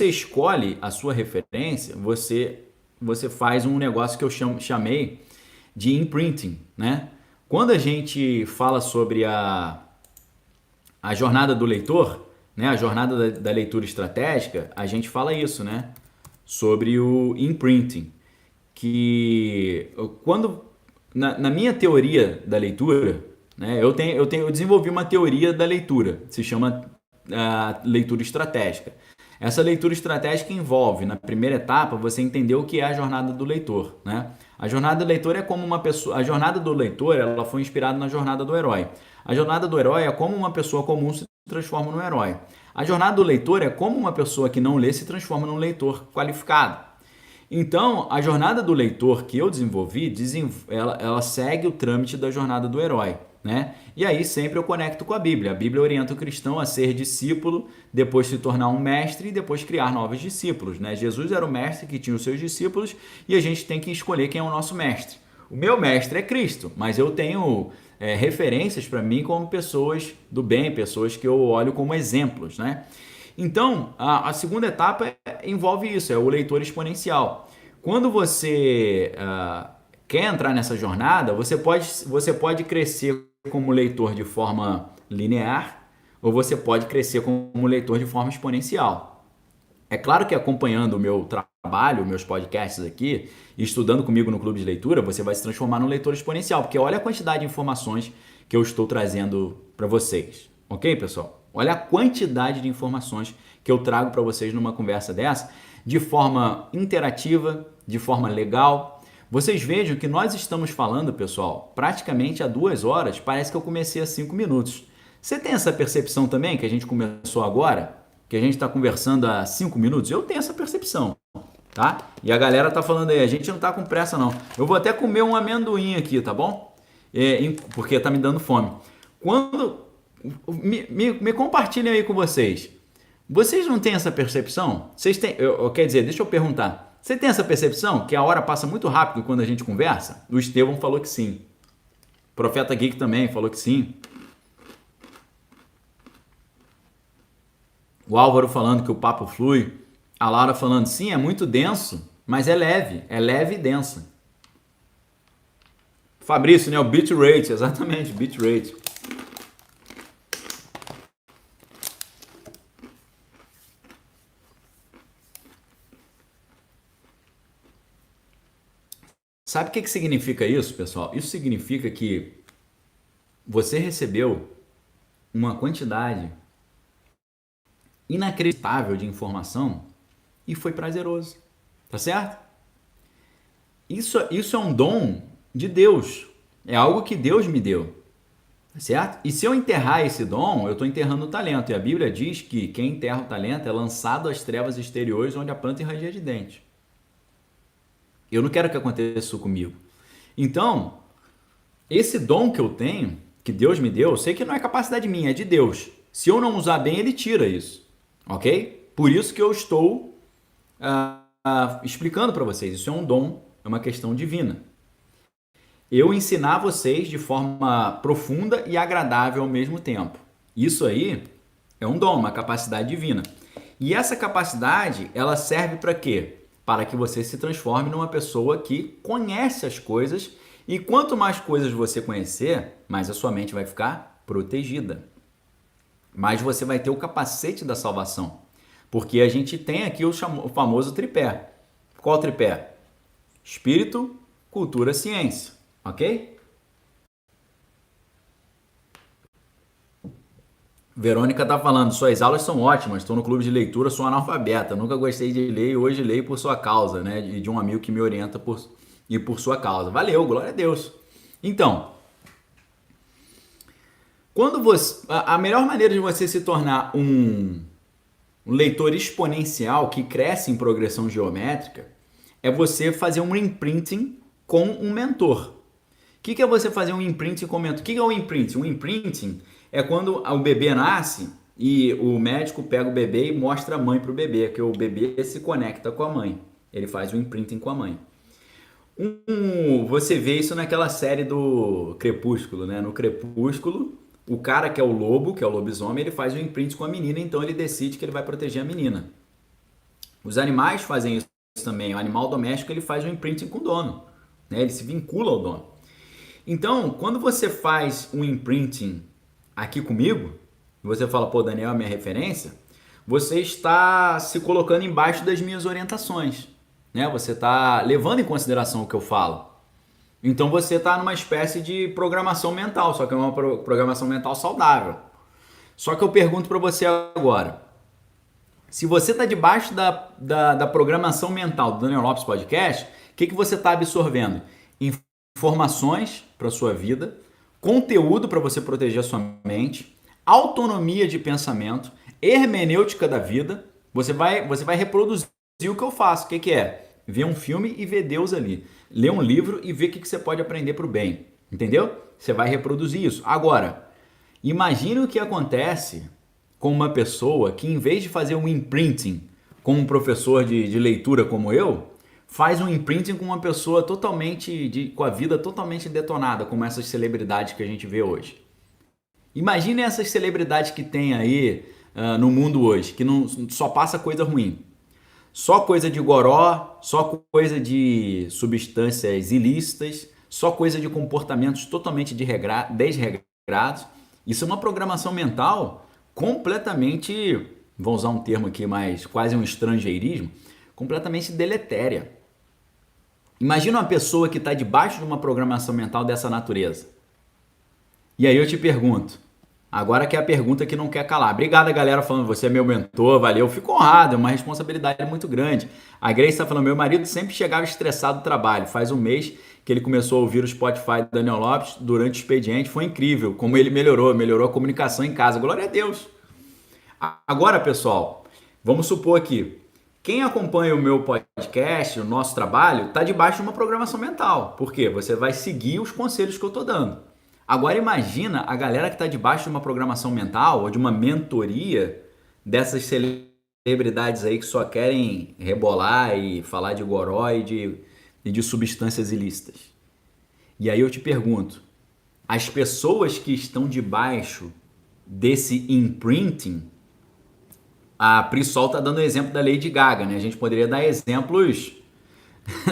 escolhe a sua referência, você faz um negócio que eu chamei de imprinting, né? Quando a gente fala sobre a jornada do leitor, né? A jornada da leitura estratégica, a gente fala isso, né? Sobre o imprinting, que quando na minha teoria da leitura, né? Eu desenvolvi uma teoria da leitura, se chama leitura estratégica. Essa leitura estratégica envolve, na primeira etapa, você entender o que é a jornada do leitor, né? A jornada do leitor é como uma pessoa... A jornada do leitor, ela foi inspirada na jornada do herói. A jornada do herói é como uma pessoa comum se transforma num herói. A jornada do leitor é como uma pessoa que não lê se transforma num leitor qualificado. Então, a jornada do leitor que eu desenvolvi, ela segue o trâmite da jornada do herói. Né? E aí sempre eu conecto com a Bíblia. A Bíblia orienta o cristão a ser discípulo, depois se tornar um mestre e depois criar novos discípulos. Né? Jesus era o mestre que tinha os seus discípulos e a gente tem que escolher quem é o nosso mestre. O meu mestre é Cristo, mas eu tenho referências para mim como pessoas do bem, pessoas que eu olho como exemplos. Né? Então, a segunda etapa envolve isso, é o leitor exponencial. Quando você quer entrar nessa jornada, você pode crescer como leitor de forma linear ou você pode crescer como leitor de forma exponencial. É claro que acompanhando o meu trabalho, meus podcasts aqui, e estudando comigo no clube de leitura, você vai se transformar num leitor exponencial, porque olha a quantidade de informações que eu estou trazendo para vocês. Ok, pessoal? Olha a quantidade de informações que eu trago para vocês numa conversa dessa, de forma interativa, de forma legal. Vocês vejam que nós estamos falando, pessoal, praticamente há 2 horas, parece que eu comecei há 5 minutos. Você tem essa percepção também, que a gente começou agora? Que a gente está conversando há 5 minutos? Eu tenho essa percepção, tá? E a galera tá falando aí, a gente não tá com pressa não. Eu vou até comer um amendoim aqui, tá bom? Porque tá me dando fome. Me compartilhem aí com vocês. Vocês não têm essa percepção? Vocês têm, quer dizer, deixa eu perguntar. Você tem essa percepção que a hora passa muito rápido quando a gente conversa? O Estevão falou que sim. O Profeta Geek também falou que sim. O Álvaro falando que o papo flui. A Laura falando, sim, é muito denso, mas é leve e denso. Fabrício, né? O bitrate, exatamente, bitrate. Sabe o que significa isso, pessoal? Isso significa que você recebeu uma quantidade inacreditável de informação e foi prazeroso, tá certo? Isso é um dom de Deus, é algo que Deus me deu, tá certo? E se eu enterrar esse dom, eu estou enterrando o talento, e a Bíblia diz que quem enterra o talento é lançado às trevas exteriores onde a planta e ranger de dente. Eu não quero que aconteça isso comigo. Então, esse dom que eu tenho, que Deus me deu, eu sei que não é capacidade minha, é de Deus. Se eu não usar bem, Ele tira isso. Ok? Por isso que eu estou explicando para vocês. Isso é um dom, é uma questão divina. Eu ensinar vocês de forma profunda e agradável ao mesmo tempo. Isso aí É um dom, uma capacidade divina. E essa capacidade, ela serve para quê? Para que você se transforme numa pessoa que conhece as coisas, e quanto mais coisas você conhecer, mais a sua mente vai ficar protegida. Mais você vai ter o capacete da salvação. Porque a gente tem aqui o famoso tripé. Qual tripé? Espírito, cultura, ciência. Ok? Verônica tá falando, suas aulas são ótimas, estou no clube de leitura, sou analfabeta, nunca gostei de ler e hoje leio por sua causa, né? E de um amigo que me orienta por sua causa. Valeu, glória a Deus. Então, quando você, a melhor maneira de você se tornar um leitor exponencial que cresce em progressão geométrica é você fazer um imprinting com um mentor. O que é você fazer um imprinting com um mentor? O que é um imprinting? Um imprinting é quando o bebê nasce e o médico pega o bebê e mostra a mãe para o bebê, que o bebê se conecta com a mãe. Ele faz o imprinting com a mãe. Você vê isso naquela série do Crepúsculo, né? No Crepúsculo, o cara que é o lobo, que é o lobisomem, ele faz o imprinting com a menina, então ele decide que ele vai proteger a menina. Os animais fazem isso também. O animal doméstico ele faz o imprinting com o dono, né? Ele se vincula ao dono. Então, quando você faz um imprinting aqui comigo, você fala, pô, Daniel é minha referência, você está se colocando embaixo das minhas orientações, né? Você está levando em consideração o que eu falo. Então você está numa espécie de programação mental, só que é uma programação mental saudável. Só que eu pergunto para você agora, se você está debaixo da programação mental do Daniel Lopes Podcast, o que você está absorvendo? Informações para sua vida, conteúdo para você proteger a sua mente, autonomia de pensamento, hermenêutica da vida. Você vai reproduzir o que eu faço. O que é? Ver um filme e ver Deus ali. Ler um livro e ver o que você pode aprender para o bem. Entendeu? Você vai reproduzir isso. Agora, imagine o que acontece com uma pessoa que, em vez de fazer um imprinting com um professor de leitura como eu, faz um imprinting com uma pessoa com a vida totalmente detonada, como essas celebridades que a gente vê hoje. Imagine essas celebridades que tem aí no mundo hoje, que não, só passa coisa ruim. Só coisa de goró, só coisa de substâncias ilícitas, só coisa de comportamentos totalmente desregrados. Isso é uma programação mental completamente, vou usar um termo aqui, mas quase um estrangeirismo, completamente deletéria. Imagina uma pessoa que está debaixo de uma programação mental dessa natureza. E aí eu te pergunto, agora que é a pergunta que não quer calar. Obrigado, galera, falando, você é meu mentor, valeu. Fico honrado, é uma responsabilidade muito grande. A Grace está falando, meu marido sempre chegava estressado do trabalho. Faz um mês que ele começou a ouvir o Spotify do Daniel Lopes durante o expediente. Foi incrível como ele melhorou a comunicação em casa. Glória a Deus. Agora, pessoal, vamos supor aqui, quem acompanha o meu podcast, o nosso trabalho, está debaixo de uma programação mental. Por quê? Você vai seguir os conselhos que eu estou dando. Agora imagina a galera que está debaixo de uma programação mental ou de uma mentoria dessas celebridades aí que só querem rebolar e falar de goró e de substâncias ilícitas. E aí eu te pergunto, as pessoas que estão debaixo desse imprinting, a Prisol está dando o exemplo da Lady Gaga, né? A gente poderia dar exemplos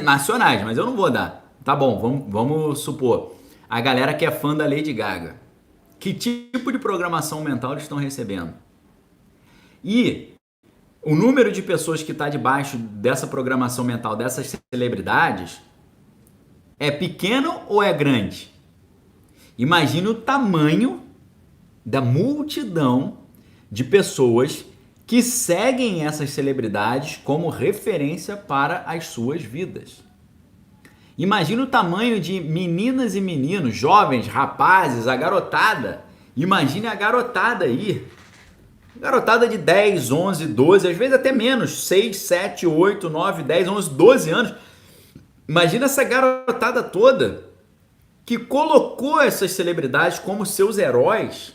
nacionais, mas eu não vou dar. Tá bom, vamos supor. A galera que é fã da Lady Gaga. Que tipo de programação mental eles estão recebendo? E o número de pessoas que está debaixo dessa programação mental, dessas celebridades, é pequeno ou é grande? Imagina o tamanho da multidão de pessoas que seguem essas celebridades como referência para as suas vidas. Imagina o tamanho de meninas e meninos, jovens, rapazes, a garotada. Imagine a garotada aí. Garotada de 10, 11, 12, às vezes até menos, 6, 7, 8, 9, 10, 11, 12 anos. Imagina essa garotada toda que colocou essas celebridades como seus heróis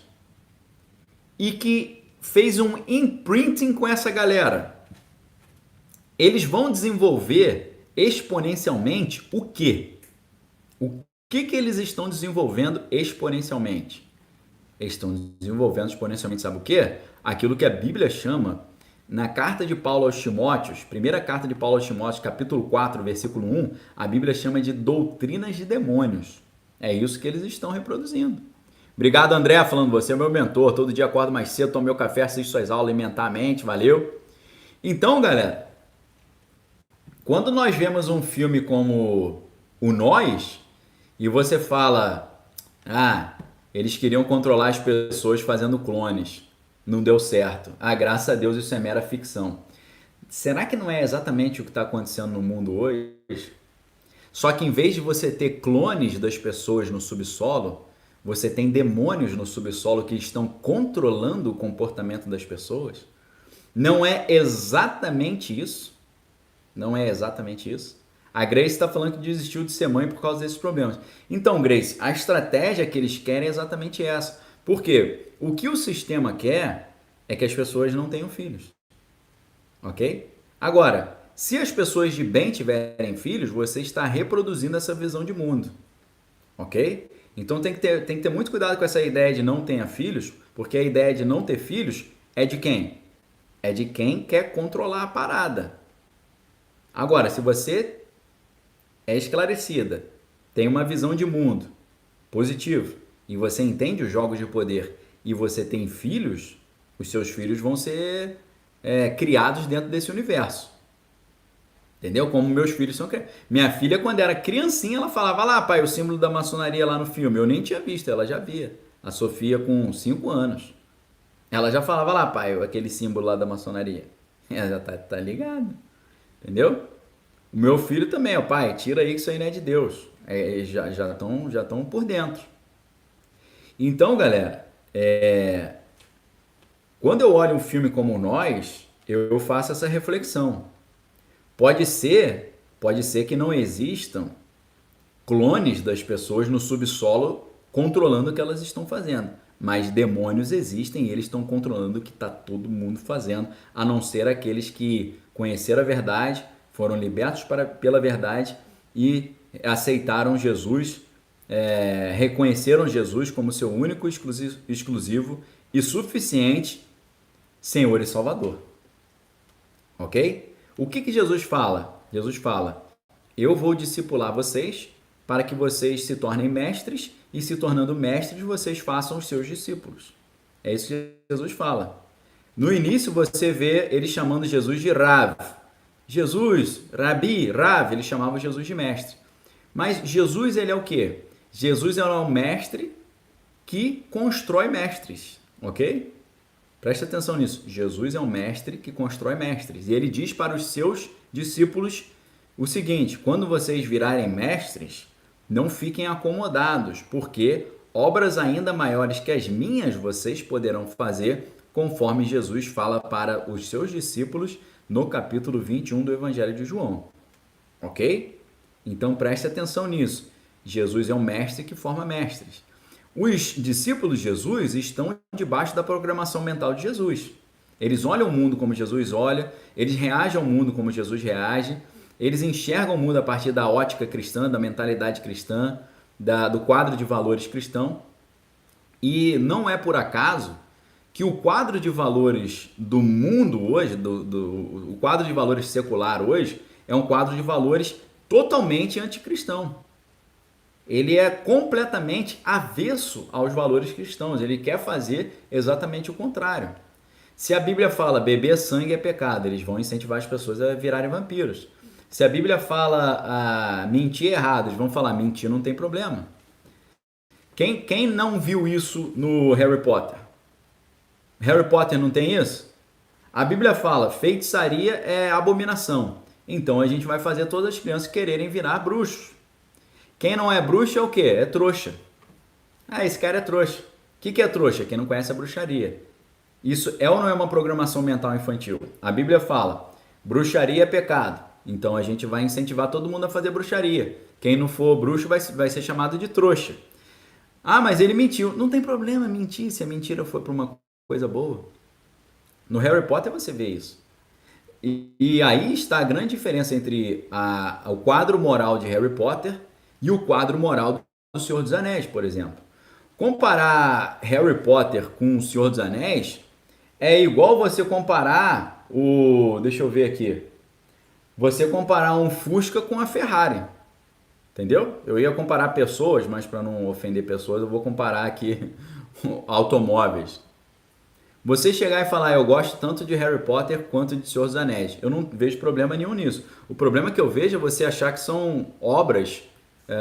e que fez um imprinting com essa galera. Eles vão desenvolver exponencialmente o quê? O que eles estão desenvolvendo exponencialmente? Eles estão desenvolvendo exponencialmente, sabe o quê? aquilo que a Bíblia chama, na carta de Paulo aos Timóteos, primeira carta de Paulo aos Timóteos, capítulo 4, versículo 1, a Bíblia chama de doutrinas de demônios. É isso que eles estão reproduzindo. Obrigado, André, falando, você é meu mentor, todo dia acordo mais cedo, tomo meu café, assisto suas aulas, alimentar a mente, valeu? Então, galera, quando nós vemos um filme como o Nós, e você fala, eles queriam controlar as pessoas fazendo clones, não deu certo. Graças a Deus isso é mera ficção. Será que não é exatamente o que está acontecendo no mundo hoje? Só que em vez de você ter clones das pessoas no subsolo, você tem demônios no subsolo que estão controlando o comportamento das pessoas? Não é exatamente isso? Não é exatamente isso? A Grace está falando que desistiu de ser mãe por causa desses problemas. Então, Grace, a estratégia que eles querem é exatamente essa. Por quê? O que o sistema quer é que as pessoas não tenham filhos. Ok? Agora, se as pessoas de bem tiverem filhos, você está reproduzindo essa visão de mundo. Ok? Então tem que ter muito cuidado com essa ideia de não tenha filhos, porque a ideia de não ter filhos é de quem? É de quem quer controlar a parada. Agora, se você é esclarecida, tem uma visão de mundo positivo e você entende os jogos de poder e você tem filhos, os seus filhos vão ser criados dentro desse universo. Entendeu? Como meus filhos são criados. Minha filha, quando era criancinha, ela falava lá, pai, o símbolo da maçonaria lá no filme. Eu nem tinha visto, ela já via. A Sofia com 5 anos. Ela já falava lá, pai, aquele símbolo lá da maçonaria. Ela já tá ligado. Entendeu? O meu filho também, ó, pai, tira aí que isso aí não é de Deus. Já estão por dentro. Então, galera, quando eu olho um filme como Nós, eu faço essa reflexão. Pode ser que não existam clones das pessoas no subsolo controlando o que elas estão fazendo. Mas demônios existem e eles estão controlando o que está todo mundo fazendo, a não ser aqueles que conheceram a verdade, foram libertos pela verdade e aceitaram Jesus, reconheceram Jesus como seu único, exclusivo e suficiente Senhor e Salvador. Ok? O que Jesus fala? Jesus fala, eu vou discipular vocês para que vocês se tornem mestres e se tornando mestres vocês façam os seus discípulos. É isso que Jesus fala. No início você vê ele chamando Jesus de Rav. Jesus, Rabi, Rav, ele chamava Jesus de mestre. Mas Jesus, ele é o quê? Jesus é um mestre que constrói mestres, ok? Presta atenção nisso. Jesus é um mestre que constrói mestres. E ele diz para os seus discípulos o seguinte, quando vocês virarem mestres, não fiquem acomodados, porque obras ainda maiores que as minhas vocês poderão fazer, conforme Jesus fala para os seus discípulos no capítulo 21 do Evangelho de João. Ok? Então preste atenção nisso. Jesus é um mestre que forma mestres. Os discípulos de Jesus estão debaixo da programação mental de Jesus. Eles olham o mundo como Jesus olha, eles reagem ao mundo como Jesus reage, eles enxergam o mundo a partir da ótica cristã, da mentalidade cristã, do quadro de valores cristão. E não é por acaso que o quadro de valores do mundo hoje, o quadro de valores secular hoje, é um quadro de valores totalmente anticristão. Ele é completamente avesso aos valores cristãos. Ele quer fazer exatamente o contrário. Se a Bíblia fala beber sangue é pecado, eles vão incentivar as pessoas a virarem vampiros. Se a Bíblia fala mentir é errado, eles vão falar mentir não tem problema. Quem não viu isso no Harry Potter? Harry Potter não tem isso? A Bíblia fala feitiçaria é abominação. Então a gente vai fazer todas as crianças quererem virar bruxos. Quem não é bruxo é o quê? É trouxa. Esse cara é trouxa. O que é trouxa? Quem não conhece a bruxaria. Isso é ou não é uma programação mental infantil? A Bíblia fala, bruxaria é pecado. Então a gente vai incentivar todo mundo a fazer bruxaria. Quem não for bruxo vai ser chamado de trouxa. Mas ele mentiu. Não tem problema mentir se a mentira for para uma coisa boa. No Harry Potter você vê isso. E aí está a grande diferença entre o quadro moral de Harry Potter e o quadro moral do Senhor dos Anéis, por exemplo. Comparar Harry Potter com o Senhor dos Anéis É igual você comparar o. Deixa eu ver aqui. Você comparar um Fusca com a Ferrari. Entendeu? Eu ia comparar pessoas, mas para não ofender pessoas, eu vou comparar aqui automóveis. Você chegar e falar, eu gosto tanto de Harry Potter quanto de Senhor dos Anéis. Eu não vejo problema nenhum nisso. O problema que eu vejo é você achar que são obras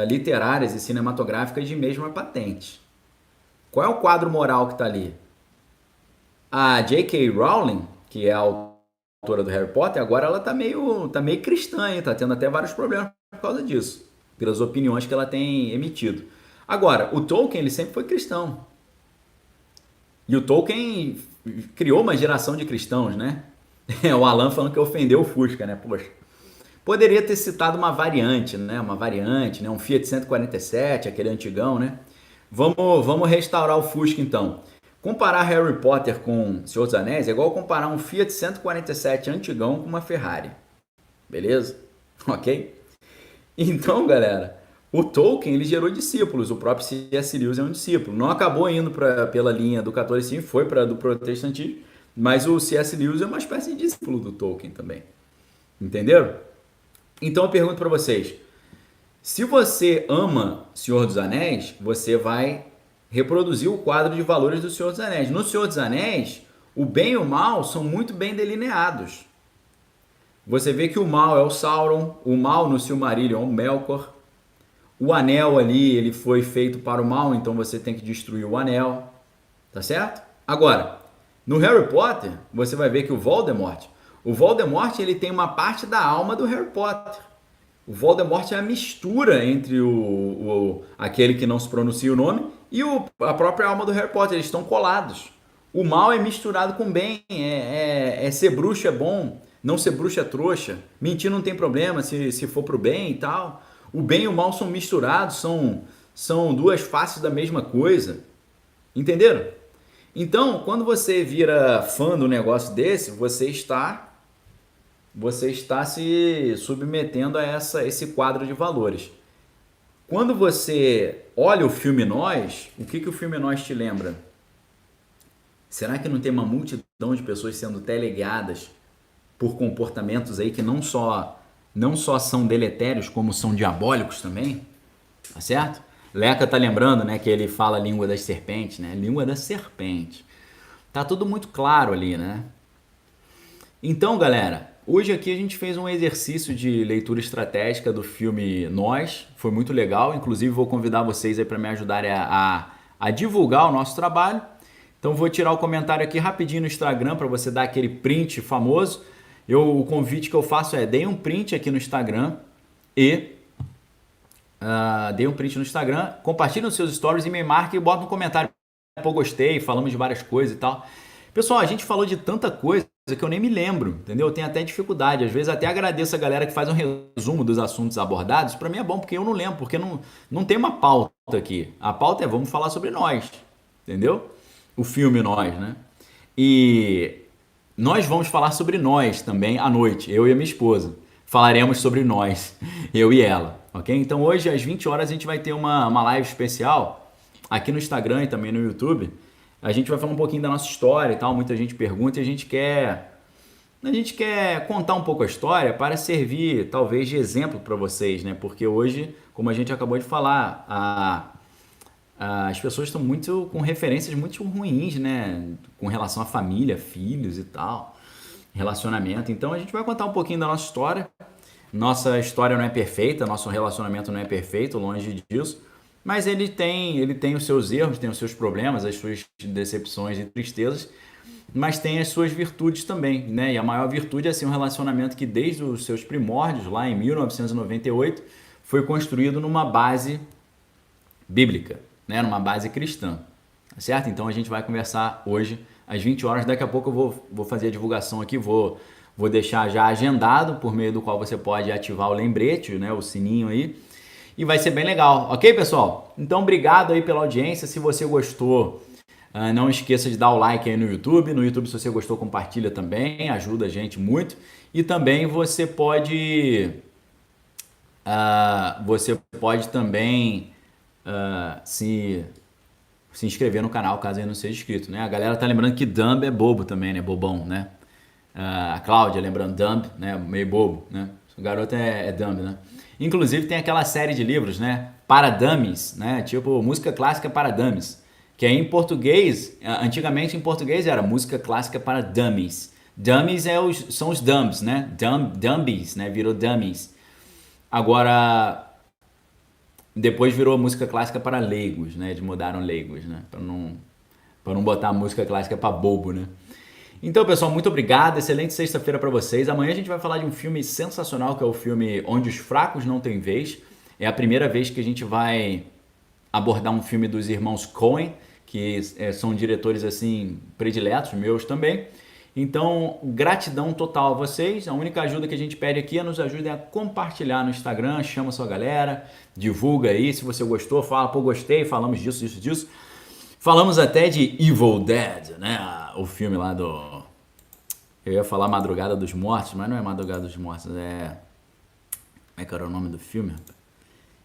literárias e cinematográficas de mesma patente. Qual é o quadro moral que está ali? A J.K. Rowling, que é a autora do Harry Potter, agora ela tá meio cristã, hein? Tá tendo até vários problemas por causa disso, pelas opiniões que ela tem emitido. Agora, o Tolkien, ele sempre foi cristão. E o Tolkien criou uma geração de cristãos, né? É o Alan falando que ofendeu o Fusca, né? Poxa. Poderia ter citado uma variante, né? Uma variante, né? Um Fiat 147, aquele antigão, né? Vamos restaurar o Fusca então. Comparar Harry Potter com Senhor dos Anéis é igual comparar um Fiat 147 antigão com uma Ferrari. Beleza? Ok? Então, galera, o Tolkien ele gerou discípulos, o próprio C.S. Lewis é um discípulo. Não acabou indo pela linha do catolicismo, foi para do protestantismo, mas o C.S. Lewis é uma espécie de discípulo do Tolkien também. Entenderam? Então eu pergunto para vocês, se você ama Senhor dos Anéis, você vai reproduzir o quadro de valores do Senhor dos Anéis. No Senhor dos Anéis, o bem e o mal são muito bem delineados. Você vê que o mal é o Sauron, o mal no Silmarillion é o Melkor, o anel ali ele foi feito para o mal, então você tem que destruir o anel, tá certo? Agora, no Harry Potter, você vai ver que o Voldemort ele tem uma parte da alma do Harry Potter. O Voldemort é a mistura entre aquele que não se pronuncia o nome e a própria alma do Harry Potter. Eles estão colados. O mal é misturado com o bem. Ser bruxo é bom, não ser bruxo é trouxa. Mentir não tem problema se for pro bem e tal. O bem e o mal são misturados, são duas faces da mesma coisa. Entenderam? Então, quando você vira fã do negócio desse, você está se submetendo a esse quadro de valores. Quando você olha o filme Nós, o que o filme Nós te lembra? Será que não tem uma multidão de pessoas sendo teleguiadas por comportamentos aí que não só são deletérios, como são diabólicos também? Tá certo? Leca tá lembrando, né, que ele fala a língua das serpentes, né? Língua da serpente. Tá tudo muito claro ali, né? Então, galera, hoje aqui a gente fez um exercício de leitura estratégica do filme Nós, foi muito legal, inclusive vou convidar vocês aí para me ajudarem a divulgar o nosso trabalho. Então vou tirar o comentário aqui rapidinho no Instagram para você dar aquele print famoso. O convite que eu faço é deem um print aqui no Instagram e deem um print no Instagram, compartilhem os seus stories e me marquem e botem no comentário. Pô, gostei, falamos de várias coisas e tal. Pessoal, a gente falou de tanta coisa que eu nem me lembro, entendeu? Eu tenho até dificuldade. Às vezes até agradeço a galera que faz um resumo dos assuntos abordados. Para mim é bom porque eu não lembro, porque não tem uma pauta aqui. A pauta é vamos falar sobre nós, entendeu? O filme Nós, né? E nós vamos falar sobre nós também à noite, eu e a minha esposa. Falaremos sobre nós, eu e ela, ok? Então hoje às 20 horas a gente vai ter uma live especial aqui no Instagram e também no YouTube. A gente vai falar um pouquinho da nossa história e tal, muita gente pergunta e a gente quer contar um pouco a história para servir talvez de exemplo para vocês, né? Porque hoje, como a gente acabou de falar, as pessoas estão muito com referências muito ruins, né? Com relação à família, filhos e tal, relacionamento. Então a gente vai contar um pouquinho da nossa história. Nossa história não é perfeita, nosso relacionamento não é perfeito, longe disso. Mas ele tem os seus erros, tem os seus problemas, as suas decepções e tristezas, mas tem as suas virtudes também, né? E a maior virtude é assim, um relacionamento que desde os seus primórdios, lá em 1998, foi construído numa base bíblica, né? Numa base cristã, tá certo? Então a gente vai conversar hoje às 20 horas, daqui a pouco eu vou fazer a divulgação aqui, vou deixar já agendado, por meio do qual você pode ativar o lembrete, né? O sininho aí, e vai ser bem legal, ok, pessoal? Então, obrigado aí pela audiência. Se você gostou, não esqueça de dar o like aí no YouTube. No YouTube, se você gostou, compartilha também, ajuda a gente muito. E também você pode também se se inscrever no canal caso ainda não seja inscrito, né? A galera tá lembrando que dumb é bobo também, né? Bobão, né? A Cláudia lembrando dumb, né? Meio bobo, né? O garoto é dumb, né? Inclusive tem aquela série de livros, né? Para dummies, né? Tipo música clássica para dummies. Que aí em português, antigamente em português era música clássica para dummies. Dummies são os dumbs, né? Dumbies, né? Virou dummies. Agora, depois virou música clássica para leigos, né? Eles mudaram leigos, né? Para não botar música clássica para bobo, né? Então, pessoal, muito obrigado. Excelente sexta-feira para vocês. Amanhã a gente vai falar de um filme sensacional, que é o filme Onde os Fracos Não Têm Vez. É a primeira vez que a gente vai abordar um filme dos irmãos Coen, que são diretores assim prediletos meus também. Então, gratidão total a vocês. A única ajuda que a gente pede aqui é nos ajudem a compartilhar no Instagram, chama sua galera, divulga aí. Se você gostou, fala, pô, gostei, falamos disso, disso. Falamos até de Evil Dead, né? O filme lá do... Eu ia falar Madrugada dos Mortos, mas não é Madrugada dos Mortos, é... Como é que era o nome do filme?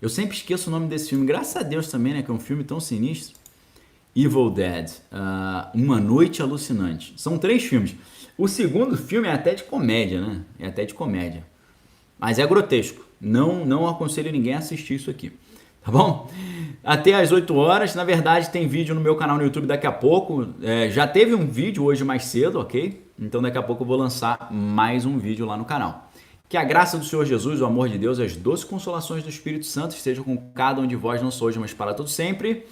Eu sempre esqueço o nome desse filme. Graças a Deus também, né? Que é um filme tão sinistro. Evil Dead, Uma Noite Alucinante. São 3 filmes. O segundo filme é até de comédia, né? É até de comédia. Mas é grotesco. Não aconselho ninguém a assistir isso aqui. Tá bom? Até às 8 horas. Na verdade, tem vídeo no meu canal no YouTube daqui a pouco. Já teve um vídeo hoje mais cedo, ok? Então daqui a pouco eu vou lançar mais um vídeo lá no canal. Que a graça do Senhor Jesus, o amor de Deus e as doces consolações do Espírito Santo estejam com cada um de vós, não só hoje, mas para todo sempre.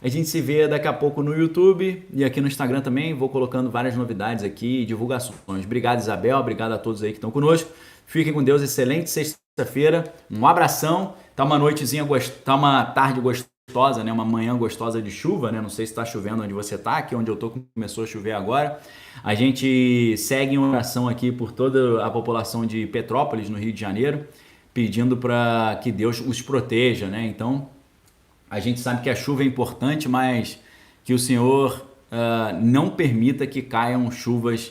A gente se vê daqui a pouco no YouTube e aqui no Instagram também. Vou colocando várias novidades aqui e divulgações. Obrigado, Isabel. Obrigado a todos aí que estão conosco. Fiquem com Deus. Excelente sexta-feira. Um abração. Tá uma noitezinha, tá uma tarde gostosa, né? Uma manhã gostosa de chuva, né? Não sei se tá chovendo onde você tá. Aqui onde eu tô começou a chover agora. A gente segue em oração aqui por toda a população de Petrópolis, no Rio de Janeiro, pedindo para que Deus os proteja, né? Então, a gente sabe que a chuva é importante, mas que o Senhor não permita que caiam chuvas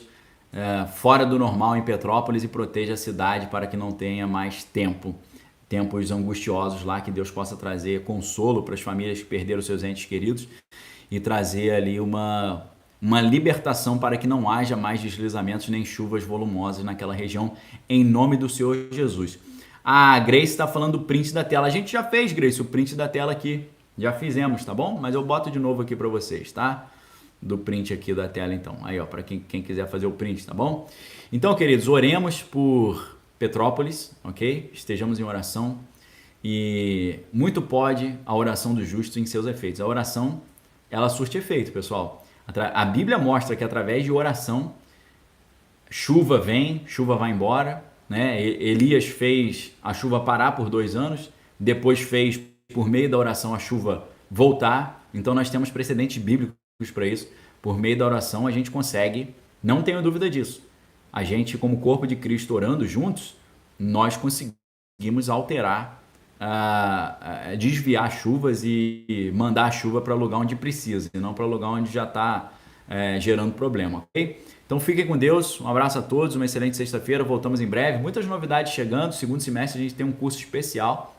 fora do normal em Petrópolis e proteja a cidade para que não tenha mais tempos angustiosos lá, que Deus possa trazer consolo para as famílias que perderam seus entes queridos e trazer ali uma libertação para que não haja mais deslizamentos nem chuvas volumosas naquela região, em nome do Senhor Jesus. A Grace está falando do print da tela. A gente já fez, Grace, o print da tela aqui. Já fizemos, tá bom? Mas eu boto de novo aqui para vocês, tá? Do print aqui da tela, então. Aí, ó, para quem quiser fazer o print, tá bom? Então, queridos, oremos por Petrópolis, ok? Estejamos em oração. E muito pode a oração do justo em seus efeitos. A oração, ela surte efeito, pessoal. A Bíblia mostra que através de oração, chuva vem, chuva vai embora, né? Elias fez a chuva parar por 2 anos, depois fez por meio da oração a chuva voltar. Então nós temos precedentes bíblicos para isso. Por meio da oração a gente consegue, não tenho dúvida disso. A gente, como corpo de Cristo orando juntos, nós conseguimos alterar, desviar chuvas e mandar a chuva para o lugar onde precisa, e não para o lugar onde já está gerando problema, ok? Então fiquem com Deus, um abraço a todos, uma excelente sexta-feira, voltamos em breve, muitas novidades chegando. Segundo semestre a gente tem um curso especial,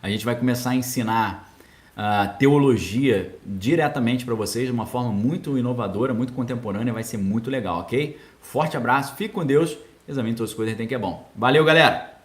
a gente vai começar a ensinar teologia diretamente para vocês de uma forma muito inovadora, muito contemporânea, vai ser muito legal, ok? Forte abraço, fique com Deus, examine todas as coisas que tem que é bom. Valeu, galera!